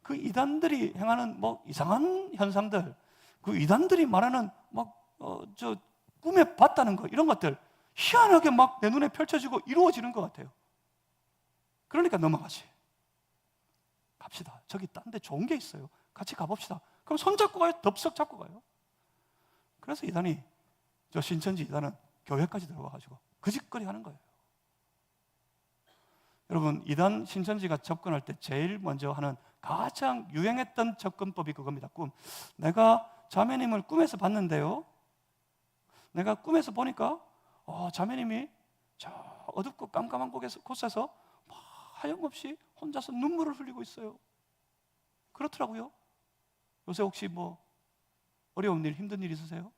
그 이단들이 행하는 이상한 현상들, 그 이단들이 말하는 꿈에 봤다는 거, 이런 것들 희한하게 내 눈에 펼쳐지고 이루어지는 것 같아요. 그러니까 넘어가지. 갑시다. 저기 딴 데 좋은 게 있어요. 같이 가봅시다. 그럼 손잡고 가요. 덥석 잡고 가요. 그래서 이단이, 저 신천지 이단은 교회까지 들어가가지고 그 짓거리 하는 거예요. 여러분, 이단 신천지가 접근할 때 제일 먼저 하는 가장 유행했던 접근법이 그겁니다. 꿈. 내가 자매님을 꿈에서 봤는데요, 내가 꿈에서 보니까 자매님이 저 어둡고 깜깜한 곳에서 하염없이 혼자서 눈물을 흘리고 있어요. 그렇더라고요. 요새 혹시 어려운 일, 힘든 일 있으세요?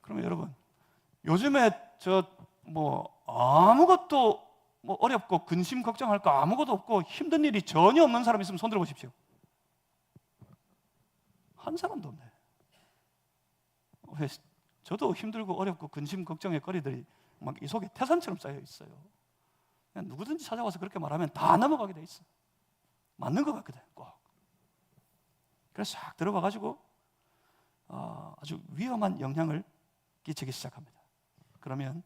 그러면 여러분, 요즘에 아무것도 어렵고 근심 걱정할 거 아무것도 없고 힘든 일이 전혀 없는 사람 있으면 손 들어보십시오. 한 사람도 없네. 왜? 저도 힘들고 어렵고 근심 걱정의 거리들이 이 속에 태산처럼 쌓여 있어요. 그냥 누구든지 찾아와서 그렇게 말하면 다 넘어가게 돼 있어. 맞는 것 같거든, 꼭. 그래서 싹 들어가가지고 아주 위험한 영향을 끼치기 시작합니다. 그러면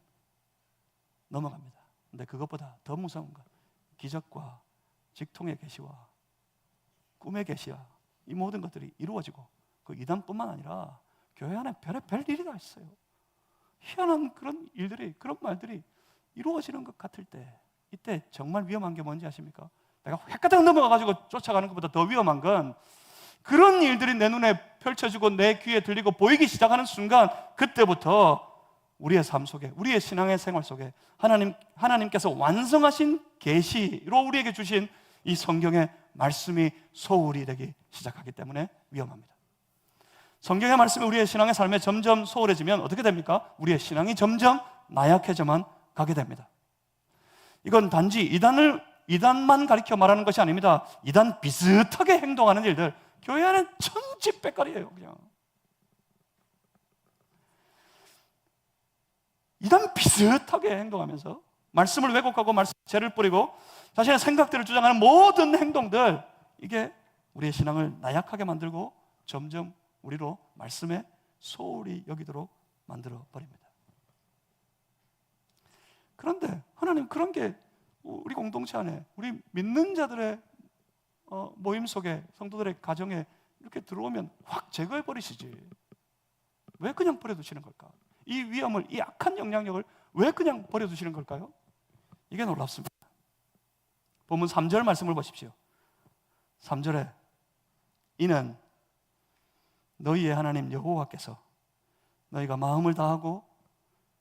넘어갑니다. 근데 그것보다 더 무서운 것, 기적과 직통의 계시와 꿈의 계시와 이 모든 것들이 이루어지고, 그 이단뿐만 아니라 교회 안에 별의별 일이 다 있어요. 희한한 그런 일들이, 그런 말들이 이루어지는 것 같을 때, 이때 정말 위험한 게 뭔지 아십니까? 내가 획가닥 넘어가가지고 쫓아가는 것보다 더 위험한 건, 그런 일들이 내 눈에 펼쳐지고 내 귀에 들리고 보이기 시작하는 순간, 그때부터 우리의 삶 속에, 우리의 신앙의 생활 속에 하나님께서 완성하신 계시로 우리에게 주신 이 성경의 말씀이 소홀히 되기 시작하기 때문에 위험합니다. 성경의 말씀이 우리의 신앙의 삶에 점점 소홀해지면 어떻게 됩니까? 우리의 신앙이 점점 나약해져만 가게 됩니다. 이건 단지 이단만 가리켜 말하는 것이 아닙니다. 이단 비슷하게 행동하는 일들, 교회 안에 천지백갈이에요. 그냥 이단 비슷하게 행동하면서 말씀을 왜곡하고 말씀 죄를 뿌리고 자신의 생각들을 주장하는 모든 행동들, 이게 우리의 신앙을 나약하게 만들고 점점 우리로 말씀에 소홀히 여기도록 만들어 버립니다. 그런데 하나님 그런 게 우리 공동체 안에, 우리 믿는 자들의 모임 속에, 성도들의 가정에 이렇게 들어오면 확 제거해 버리시지. 왜 그냥 버려두시는 걸까? 이 위험을, 이 악한 영향력을 왜 그냥 버려두시는 걸까요? 이게 놀랍습니다. 본문 3절 말씀을 보십시오. 3절에 이는 너희의 하나님 여호와께서 너희가 마음을 다하고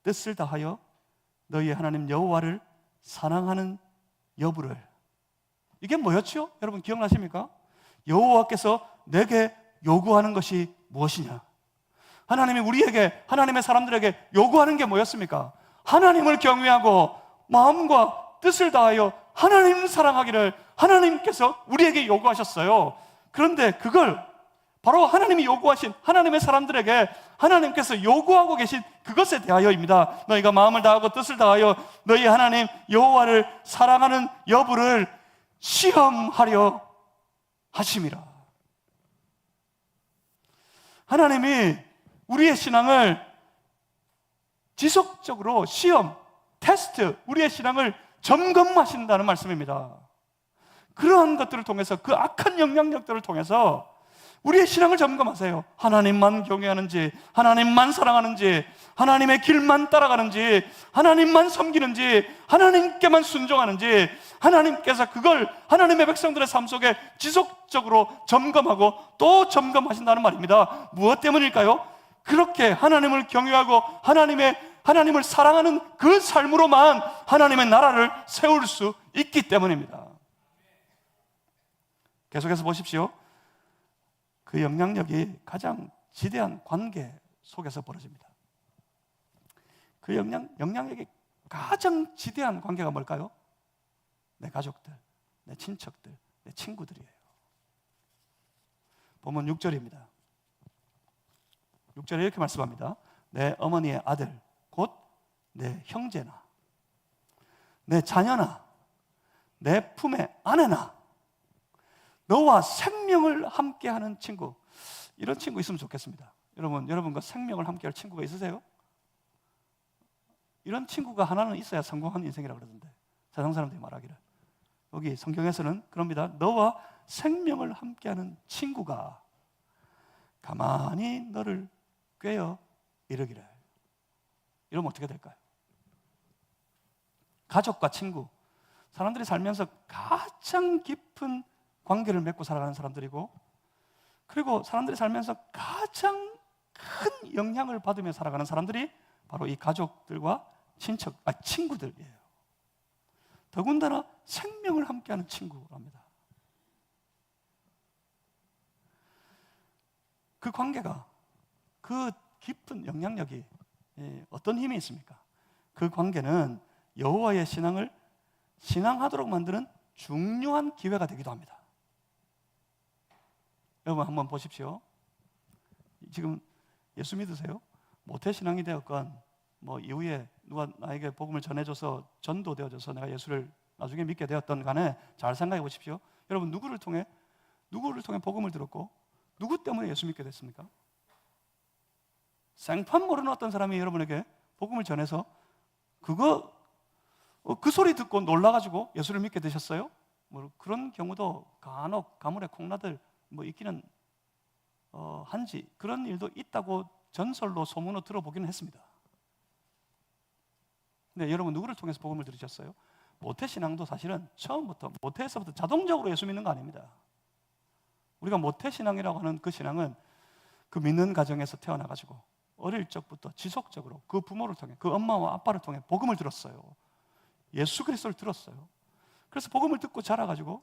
뜻을 다하여 너희의 하나님 여호와를 사랑하는 여부를, 이게 뭐였죠? 여러분 기억나십니까? 여호와께서 내게 요구하는 것이 무엇이냐? 하나님이 우리에게, 하나님의 사람들에게 요구하는 게 뭐였습니까? 하나님을 경외하고 마음과 뜻을 다하여 하나님을 사랑하기를 하나님께서 우리에게 요구하셨어요. 그런데 그걸 바로 하나님이 요구하신, 하나님의 사람들에게 하나님께서 요구하고 계신 그것에 대하여입니다. 너희가 마음을 다하고 뜻을 다하여 너희 하나님 여호와를 사랑하는 여부를 시험하려 하심이라. 하나님이 우리의 신앙을 지속적으로 시험, 테스트, 우리의 신앙을 점검하신다는 말씀입니다. 그러한 것들을 통해서, 그 악한 영향력들을 통해서 우리의 신앙을 점검하세요. 하나님만 경외하는지, 하나님만 사랑하는지, 하나님의 길만 따라가는지, 하나님만 섬기는지, 하나님께만 순종하는지, 하나님께서 그걸 하나님의 백성들의 삶 속에 지속적으로 점검하고 또 점검하신다는 말입니다. 무엇 때문일까요? 그렇게 하나님을 경외하고 하나님의 하나님을 사랑하는 그 삶으로만 하나님의 나라를 세울 수 있기 때문입니다. 계속해서 보십시오. 그 영향력이 가장 지대한 관계 속에서 벌어집니다. 그 영향력이 가장 지대한 관계가 뭘까요? 내 가족들, 내 친척들, 내 친구들이에요. 본문 6절입니다. 6절에 이렇게 말씀합니다. 내 어머니의 아들, 곧 내 형제나 내 자녀나 내 품의 아내나 너와 생명을 함께하는 친구. 이런 친구 있으면 좋겠습니다. 여러분과 생명을 함께할 친구가 있으세요? 이런 친구가 하나는 있어야 성공한 인생이라고 그러던데, 세상 사람들이 말하기를. 여기 성경에서는 그럽니다. 너와 생명을 함께하는 친구가 가만히 너를 꿰어 이르기를. 이러면 어떻게 될까요? 가족과 친구, 사람들이 살면서 가장 깊은 관계를 맺고 살아가는 사람들이고, 그리고 사람들이 살면서 가장 큰 영향을 받으며 살아가는 사람들이 바로 이 가족들과 친구들이에요. 더군다나 생명을 함께하는 친구랍니다. 그 관계가, 그 깊은 영향력이 어떤 힘이 있습니까? 그 관계는 여호와의 신앙을 신앙하도록 만드는 중요한 기회가 되기도 합니다. 여러분 한번 보십시오. 지금 예수 믿으세요? 모태신앙이 되었건 이후에 누가 나에게 복음을 전해줘서 전도되어져서 내가 예수를 나중에 믿게 되었던 간에 잘 생각해 보십시오. 여러분 누구를 통해 복음을 들었고 누구 때문에 예수 믿게 됐습니까? 생판 모르는 어떤 사람이 여러분에게 복음을 전해서 그 소리 듣고 놀라가지고 예수를 믿게 되셨어요? 그런 경우도 간혹 가물에 콩나들 있기는 한지 그런 일도 있다고 전설로 소문으로 들어보기는 했습니다. 근데 여러분 누구를 통해서 복음을 들으셨어요? 모태신앙도 사실은 처음부터 모태에서부터 자동적으로 예수 믿는 거 아닙니다. 우리가 모태신앙이라고 하는 그 신앙은 그 믿는 가정에서 태어나가지고 어릴 적부터 지속적으로 그 부모를 통해, 그 엄마와 아빠를 통해 복음을 들었어요. 예수 그리스도를 들었어요. 그래서 복음을 듣고 자라가지고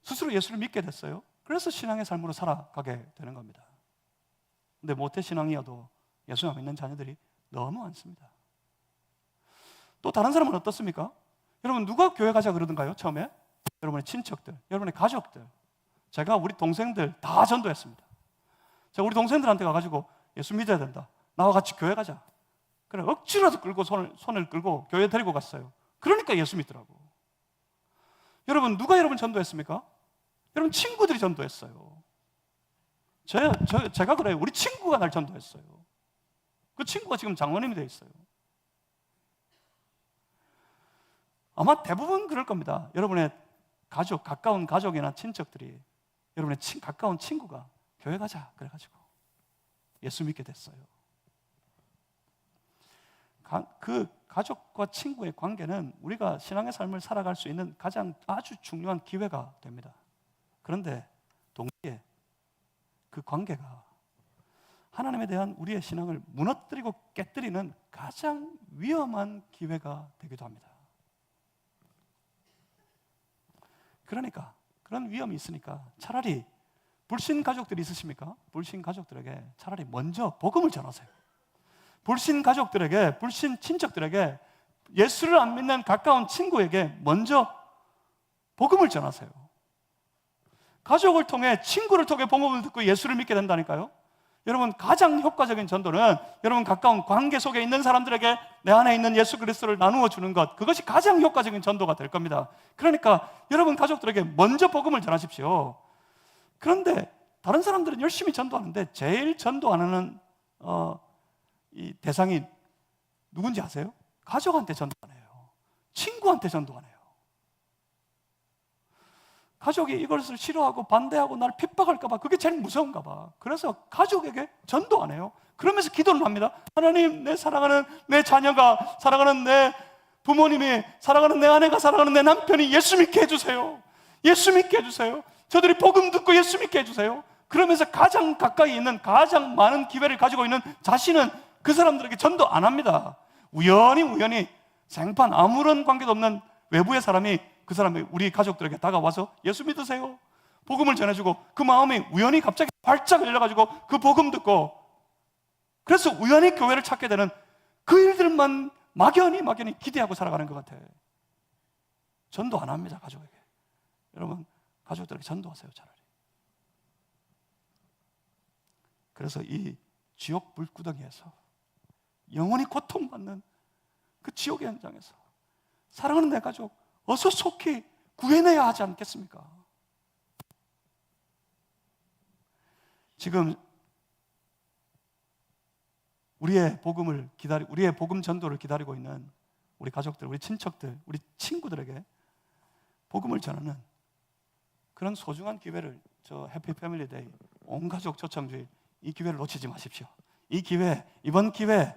스스로 예수를 믿게 됐어요. 그래서 신앙의 삶으로 살아가게 되는 겁니다. 근데 모태신앙이어도 예수 안 믿는 자녀들이 너무 많습니다. 또 다른 사람은 어떻습니까? 여러분 누가 교회 가자 그러던가요? 처음에? 여러분의 친척들, 여러분의 가족들. 제가 우리 동생들 다 전도했습니다. 제가 우리 동생들한테 가가지고 예수 믿어야 된다, 나와 같이 교회 가자. 그래 억지로라도 끌고 손을 끌고 교회 데리고 갔어요. 그러니까 예수 믿더라고. 여러분 누가 여러분 전도했습니까? 여러분 친구들이 전도했어요. 제가 그래요. 우리 친구가 날 전도했어요. 그 친구가 지금 장로님이 되어 있어요. 아마 대부분 그럴 겁니다. 여러분의 가까운 가족이나 친척들이 여러분의 가까운 친구가 교회 가자 그래가지고 예수 믿게 됐어요. 그 가족과 친구의 관계는 우리가 신앙의 삶을 살아갈 수 있는 가장 아주 중요한 기회가 됩니다. 그런데 동시에 그 관계가 하나님에 대한 우리의 신앙을 무너뜨리고 깨뜨리는 가장 위험한 기회가 되기도 합니다. 그러니까 그런 위험이 있으니까 차라리 불신 가족들이 있으십니까? 불신 가족들에게 차라리 먼저 복음을 전하세요. 불신 가족들에게, 불신 친척들에게, 예수를 안 믿는 가까운 친구에게 먼저 복음을 전하세요. 가족을 통해, 친구를 통해 복음을 듣고 예수를 믿게 된다니까요. 여러분 가장 효과적인 전도는 여러분 가까운 관계 속에 있는 사람들에게 내 안에 있는 예수 그리스도를 나누어 주는 것, 그것이 가장 효과적인 전도가 될 겁니다. 그러니까 여러분 가족들에게 먼저 복음을 전하십시오. 그런데 다른 사람들은 열심히 전도하는데 제일 전도 안 하는 이 대상이 누군지 아세요? 가족한테 전도 안 해요. 친구한테 전도 안 해요. 가족이 이것을 싫어하고 반대하고 나를 핍박할까 봐, 그게 제일 무서운가 봐. 그래서 가족에게 전도 안 해요. 그러면서 기도를 합니다. 하나님, 내 사랑하는 내 자녀가, 사랑하는 내 부모님이, 사랑하는 내 아내가, 사랑하는 내 남편이 예수 믿게 해주세요. 예수 믿게 해주세요. 저들이 복음 듣고 예수 믿게 해주세요. 그러면서 가장 가까이 있는, 가장 많은 기회를 가지고 있는 자신은 그 사람들에게 전도 안 합니다. 우연히 생판 아무런 관계도 없는 외부의 사람이 그 사람이 우리 가족들에게 다가와서 예수 믿으세요, 복음을 전해주고 그 마음이 우연히 갑자기 활짝 열려가지고 그 복음 듣고, 그래서 우연히 교회를 찾게 되는 그 일들만 막연히 기대하고 살아가는 것 같아요. 전도 안 합니다, 가족에게. 여러분, 가족들에게 전도하세요, 차라리. 그래서 이 지옥 불구덩이에서 영원히 고통받는 그 지옥의 현장에서 사랑하는 내 가족 어서 속히 구해내야 하지 않겠습니까? 지금 우리의 복음 전도를 기다리고 있는 우리 가족들, 우리 친척들, 우리 친구들에게 복음을 전하는 그런 소중한 기회를, 저 해피 패밀리 데이 온 가족 초청주일, 이 기회를 놓치지 마십시오. 이 기회, 이번 기회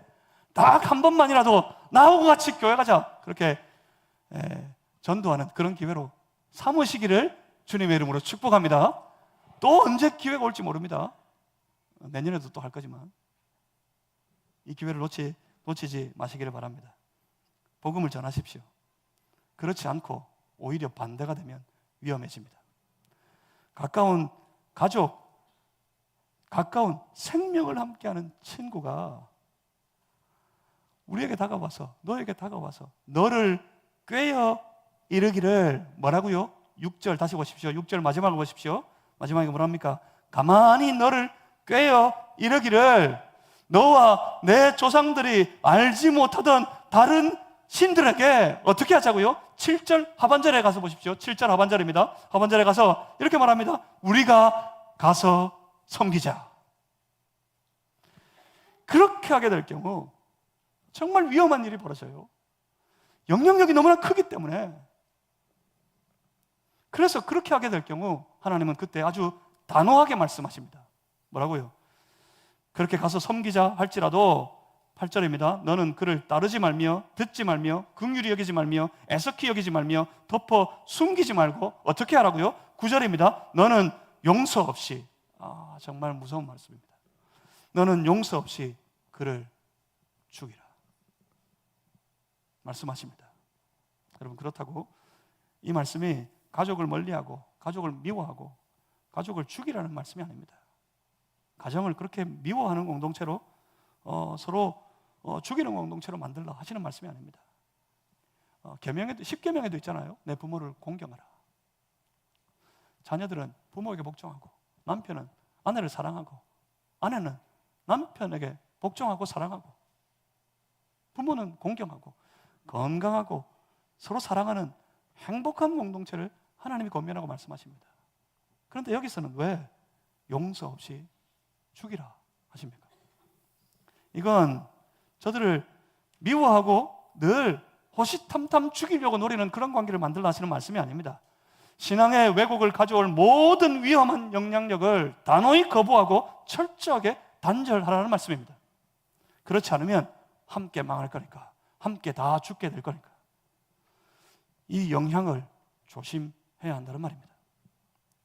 딱 한 번만이라도 나하고 같이 교회 가자, 그렇게 전도하는 그런 기회로 삼으시기를 주님의 이름으로 축복합니다. 또 언제 기회가 올지 모릅니다. 내년에도 또 할 거지만 이 기회를 놓치지 마시기를 바랍니다. 복음을 전하십시오. 그렇지 않고 오히려 반대가 되면 위험해집니다. 가까운 가족, 가까운 생명을 함께하는 친구가 우리에게 다가와서, 너에게 다가와서 너를 꿰어 이르기를, 뭐라고요? 6절 다시 보십시오. 6절 마지막을 보십시오. 마지막에 뭐랍니까? 가만히 너를 꿰어 이르기를 너와 내 조상들이 알지 못하던 다른 신들에게 어떻게 하자고요? 7절 하반절에 가서 보십시오. 7절 하반절입니다. 하반절에 가서 이렇게 말합니다. 우리가 가서 섬기자. 그렇게 하게 될 경우 정말 위험한 일이 벌어져요. 영향력이 너무나 크기 때문에. 그래서 그렇게 하게 될 경우 하나님은 그때 아주 단호하게 말씀하십니다. 뭐라고요? 그렇게 가서 섬기자 할지라도 8절입니다. 너는 그를 따르지 말며 듣지 말며 긍휼히 여기지 말며 애석히 여기지 말며 덮어 숨기지 말고 어떻게 하라고요? 9절입니다. 너는 용서 없이, 정말 무서운 말씀입니다. 너는 용서 없이 그를 죽이라 말씀하십니다. 여러분, 그렇다고 이 말씀이 가족을 멀리하고 가족을 미워하고 가족을 죽이라는 말씀이 아닙니다. 가정을 그렇게 미워하는 공동체로 서로 죽이는 공동체로 만들라 하시는 말씀이 아닙니다. 계명에도, 10계명에도 있잖아요. 내 부모를 공경하라. 자녀들은 부모에게 복종하고, 남편은 아내를 사랑하고, 아내는 남편에게 복종하고 사랑하고, 부모는 공경하고 건강하고 서로 사랑하는 행복한 공동체를 하나님이 권면하고 말씀하십니다. 그런데 여기서는 왜 용서 없이 죽이라 하십니까? 이건 저들을 미워하고 늘 호시탐탐 죽이려고 노리는 그런 관계를 만들라 하시는 말씀이 아닙니다. 신앙의 왜곡을 가져올 모든 위험한 영향력을 단호히 거부하고 철저하게 단절하라는 말씀입니다. 그렇지 않으면 함께 망할 거니까, 함께 다 죽게 될 거니까 이 영향을 조심해야 한다는 말입니다.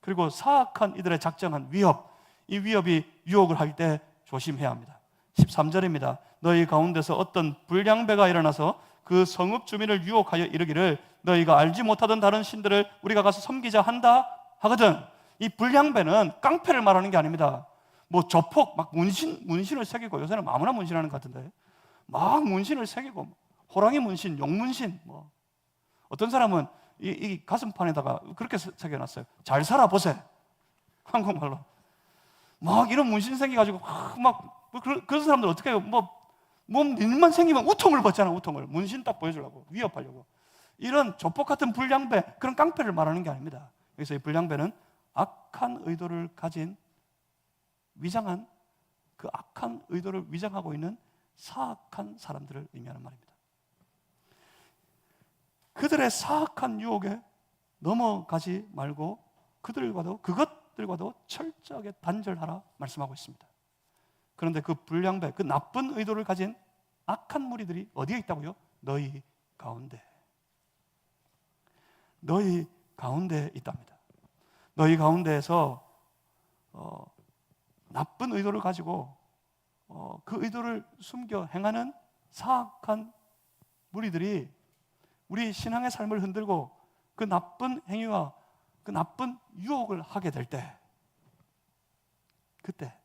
그리고 사악한 이들의 작정한 위협, 이 위협이 유혹을 할 때 조심해야 합니다. 13절입니다. 너희 가운데서 어떤 불량배가 일어나서 그 성읍 주민을 유혹하여 이르기를 너희가 알지 못하던 다른 신들을 우리가 가서 섬기자 한다 하거든. 이 불량배는 깡패를 말하는 게 아닙니다. 뭐 조폭, 막 문신을 새기고, 요새는 아무나 문신하는 것 같은데 막 문신을 새기고, 호랑이 문신, 용 문신, 뭐 어떤 사람은 이 가슴판에다가 그렇게 새겨놨어요. 잘 살아보세. 한국말로. 막 이런 문신 생겨가지고 그런 사람들 어떻게 해요? 몸 일만 생기면 우통을 벗잖아. 우통을 문신 딱 보여주려고, 위협하려고. 이런 조폭 같은 불량배, 그런 깡패를 말하는 게 아닙니다. 그래서 이 불량배는 악한 의도를 가진, 위장한, 그 악한 의도를 위장하고 있는 사악한 사람들을 의미하는 말입니다. 그들의 사악한 유혹에 넘어가지 말고 그것들과도 철저하게 단절하라 말씀하고 있습니다. 그런데 그 불량배, 그 나쁜 의도를 가진 악한 무리들이 어디에 있다고요? 너희 가운데. 너희 가운데 있답니다. 너희 가운데에서 나쁜 의도를 가지고 그 의도를 숨겨 행하는 사악한 무리들이 우리 신앙의 삶을 흔들고 그 나쁜 행위와 그 나쁜 유혹을 하게 될 때, 그때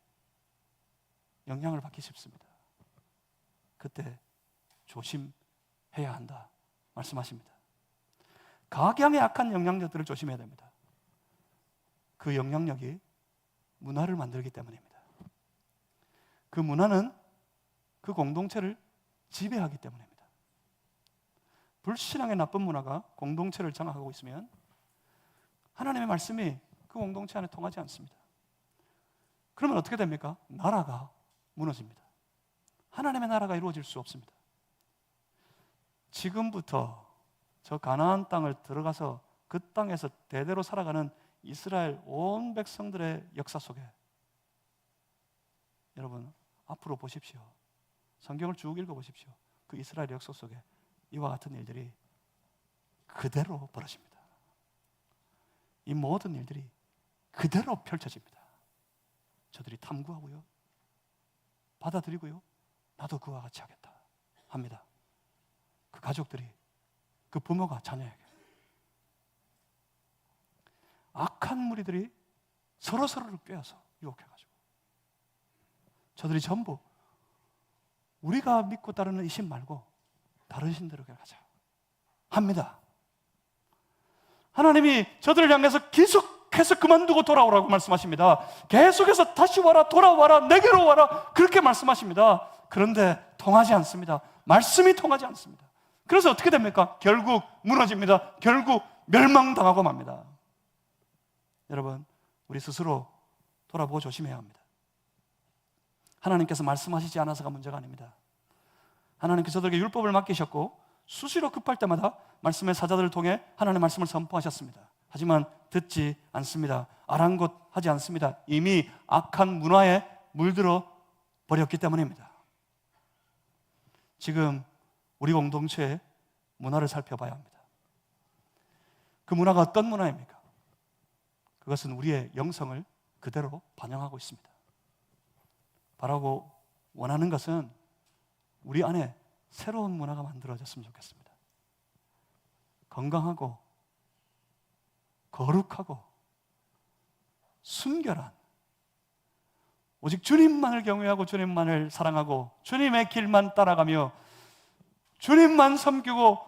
영향을 받기 쉽습니다. 그때 조심해야 한다 말씀하십니다. 각양의 악한 영향력들을 조심해야 됩니다. 그 영향력이 문화를 만들기 때문입니다. 그 문화는 그 공동체를 지배하기 때문입니다. 불신앙의 나쁜 문화가 공동체를 장악하고 있으면 하나님의 말씀이 그 공동체 안에 통하지 않습니다. 그러면 어떻게 됩니까? 나라가 무너집니다. 하나님의 나라가 이루어질 수 없습니다. 지금부터 저 가나안 땅을 들어가서 그 땅에서 대대로 살아가는 이스라엘 온 백성들의 역사 속에, 여러분 앞으로 보십시오. 성경을 쭉 읽어보십시오. 그 이스라엘 역사 속에 이와 같은 일들이 그대로 벌어집니다. 이 모든 일들이 그대로 펼쳐집니다. 저들이 탐구하고요, 받아들이고요, 나도 그와 같이 하겠다 합니다. 그 가족들이, 그 부모가 자녀에게, 악한 무리들이 서로서로를 꿰어서 유혹해가지고 저들이 전부 우리가 믿고 따르는 이 신 말고 다른 신대로 가자 합니다. 하나님이 저들을 향해서 계속해서 그만두고 돌아오라고 말씀하십니다. 계속해서 다시 와라, 돌아와라, 내게로 와라, 그렇게 말씀하십니다. 그런데 통하지 않습니다. 말씀이 통하지 않습니다. 그래서 어떻게 됩니까? 결국 무너집니다. 결국 멸망당하고 맙니다. 여러분, 우리 스스로 돌아보고 조심해야 합니다. 하나님께서 말씀하시지 않아서가 문제가 아닙니다. 하나님께서 저들에게 율법을 맡기셨고 수시로 급할 때마다 말씀의 사자들을 통해 하나님의 말씀을 선포하셨습니다. 하지만 듣지 않습니다. 아랑곳하지 않습니다. 이미 악한 문화에 물들어 버렸기 때문입니다. 지금 우리 공동체의 문화를 살펴봐야 합니다. 그 문화가 어떤 문화입니까? 그것은 우리의 영성을 그대로 반영하고 있습니다. 바라고 원하는 것은 우리 안에 새로운 문화가 만들어졌으면 좋겠습니다. 건강하고 거룩하고 순결한, 오직 주님만을 경외하고 주님만을 사랑하고 주님의 길만 따라가며 주님만 섬기고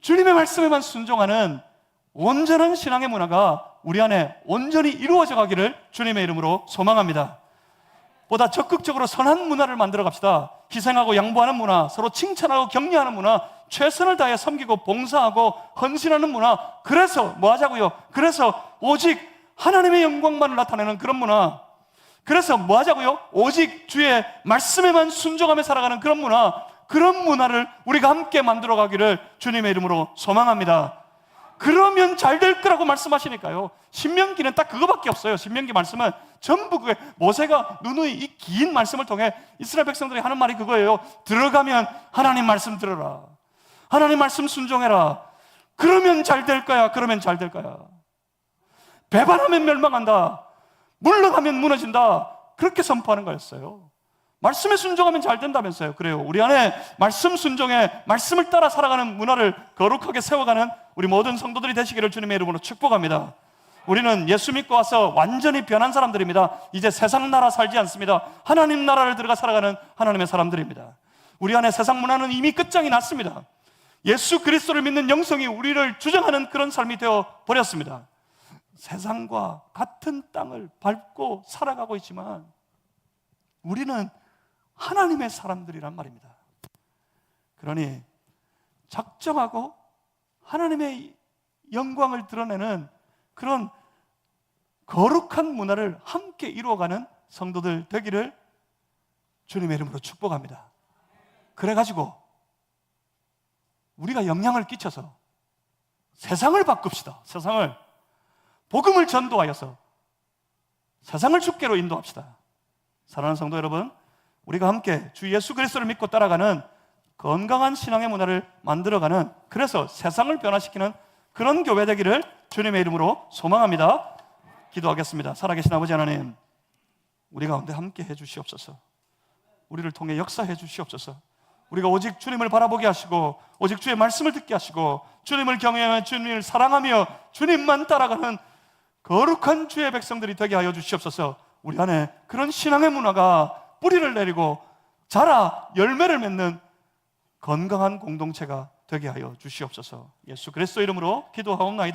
주님의 말씀에만 순종하는 온전한 신앙의 문화가 우리 안에 온전히 이루어져 가기를 주님의 이름으로 소망합니다. 보다 적극적으로 선한 문화를 만들어 갑시다. 희생하고 양보하는 문화, 서로 칭찬하고 격려하는 문화, 최선을 다해 섬기고 봉사하고 헌신하는 문화. 그래서 뭐 하자고요? 그래서 오직 하나님의 영광만을 나타내는 그런 문화. 그래서 뭐 하자고요? 오직 주의 말씀에만 순종하며 살아가는 그런 문화. 그런 문화를 우리가 함께 만들어 가기를 주님의 이름으로 소망합니다. 그러면 잘 될 거라고 말씀하시니까요. 신명기는 딱 그거밖에 없어요. 신명기 말씀은 전부 그게 모세가 누누이 이 긴 말씀을 통해 이스라엘 백성들이 하는 말이 그거예요. 들어가면 하나님 말씀 들어라. 하나님 말씀 순종해라. 그러면 잘 될 거야. 그러면 잘 될 거야. 배반하면 멸망한다. 물러가면 무너진다. 그렇게 선포하는 거였어요. 말씀에 순종하면 잘 된다면서요. 그래요. 우리 안에 말씀 순종에 말씀을 따라 살아가는 문화를 거룩하게 세워가는 우리 모든 성도들이 되시기를 주님의 이름으로 축복합니다. 우리는 예수 믿고 와서 완전히 변한 사람들입니다. 이제 세상 나라 살지 않습니다. 하나님 나라를 들어가 살아가는 하나님의 사람들입니다. 우리 안에 세상 문화는 이미 끝장이 났습니다. 예수 그리스도를 믿는 영성이 우리를 주장하는 그런 삶이 되어 버렸습니다. 세상과 같은 땅을 밟고 살아가고 있지만 우리는 하나님의 사람들이란 말입니다. 그러니 작정하고 하나님의 영광을 드러내는 그런 거룩한 문화를 함께 이루어가는 성도들 되기를 주님의 이름으로 축복합니다. 그래가지고 우리가 영향을 끼쳐서 세상을 바꿉시다. 세상을 복음을 전도하여서 세상을 주께로 인도합시다. 사랑하는 성도 여러분, 우리가 함께 주 예수 그리스도를 믿고 따라가는 건강한 신앙의 문화를 만들어가는, 그래서 세상을 변화시키는 그런 교회 되기를 주님의 이름으로 소망합니다. 기도하겠습니다. 살아계신 아버지 하나님, 우리 가운데 함께 해주시옵소서. 우리를 통해 역사해 주시옵소서. 우리가 오직 주님을 바라보게 하시고 오직 주의 말씀을 듣게 하시고 주님을 경외하며 주님을 사랑하며 주님만 따라가는 거룩한 주의 백성들이 되게 하여 주시옵소서. 우리 안에 그런 신앙의 문화가 뿌리를 내리고 자라 열매를 맺는 건강한 공동체가 되게 하여 주시옵소서. 예수 그리스도 이름으로 기도하옵나이다.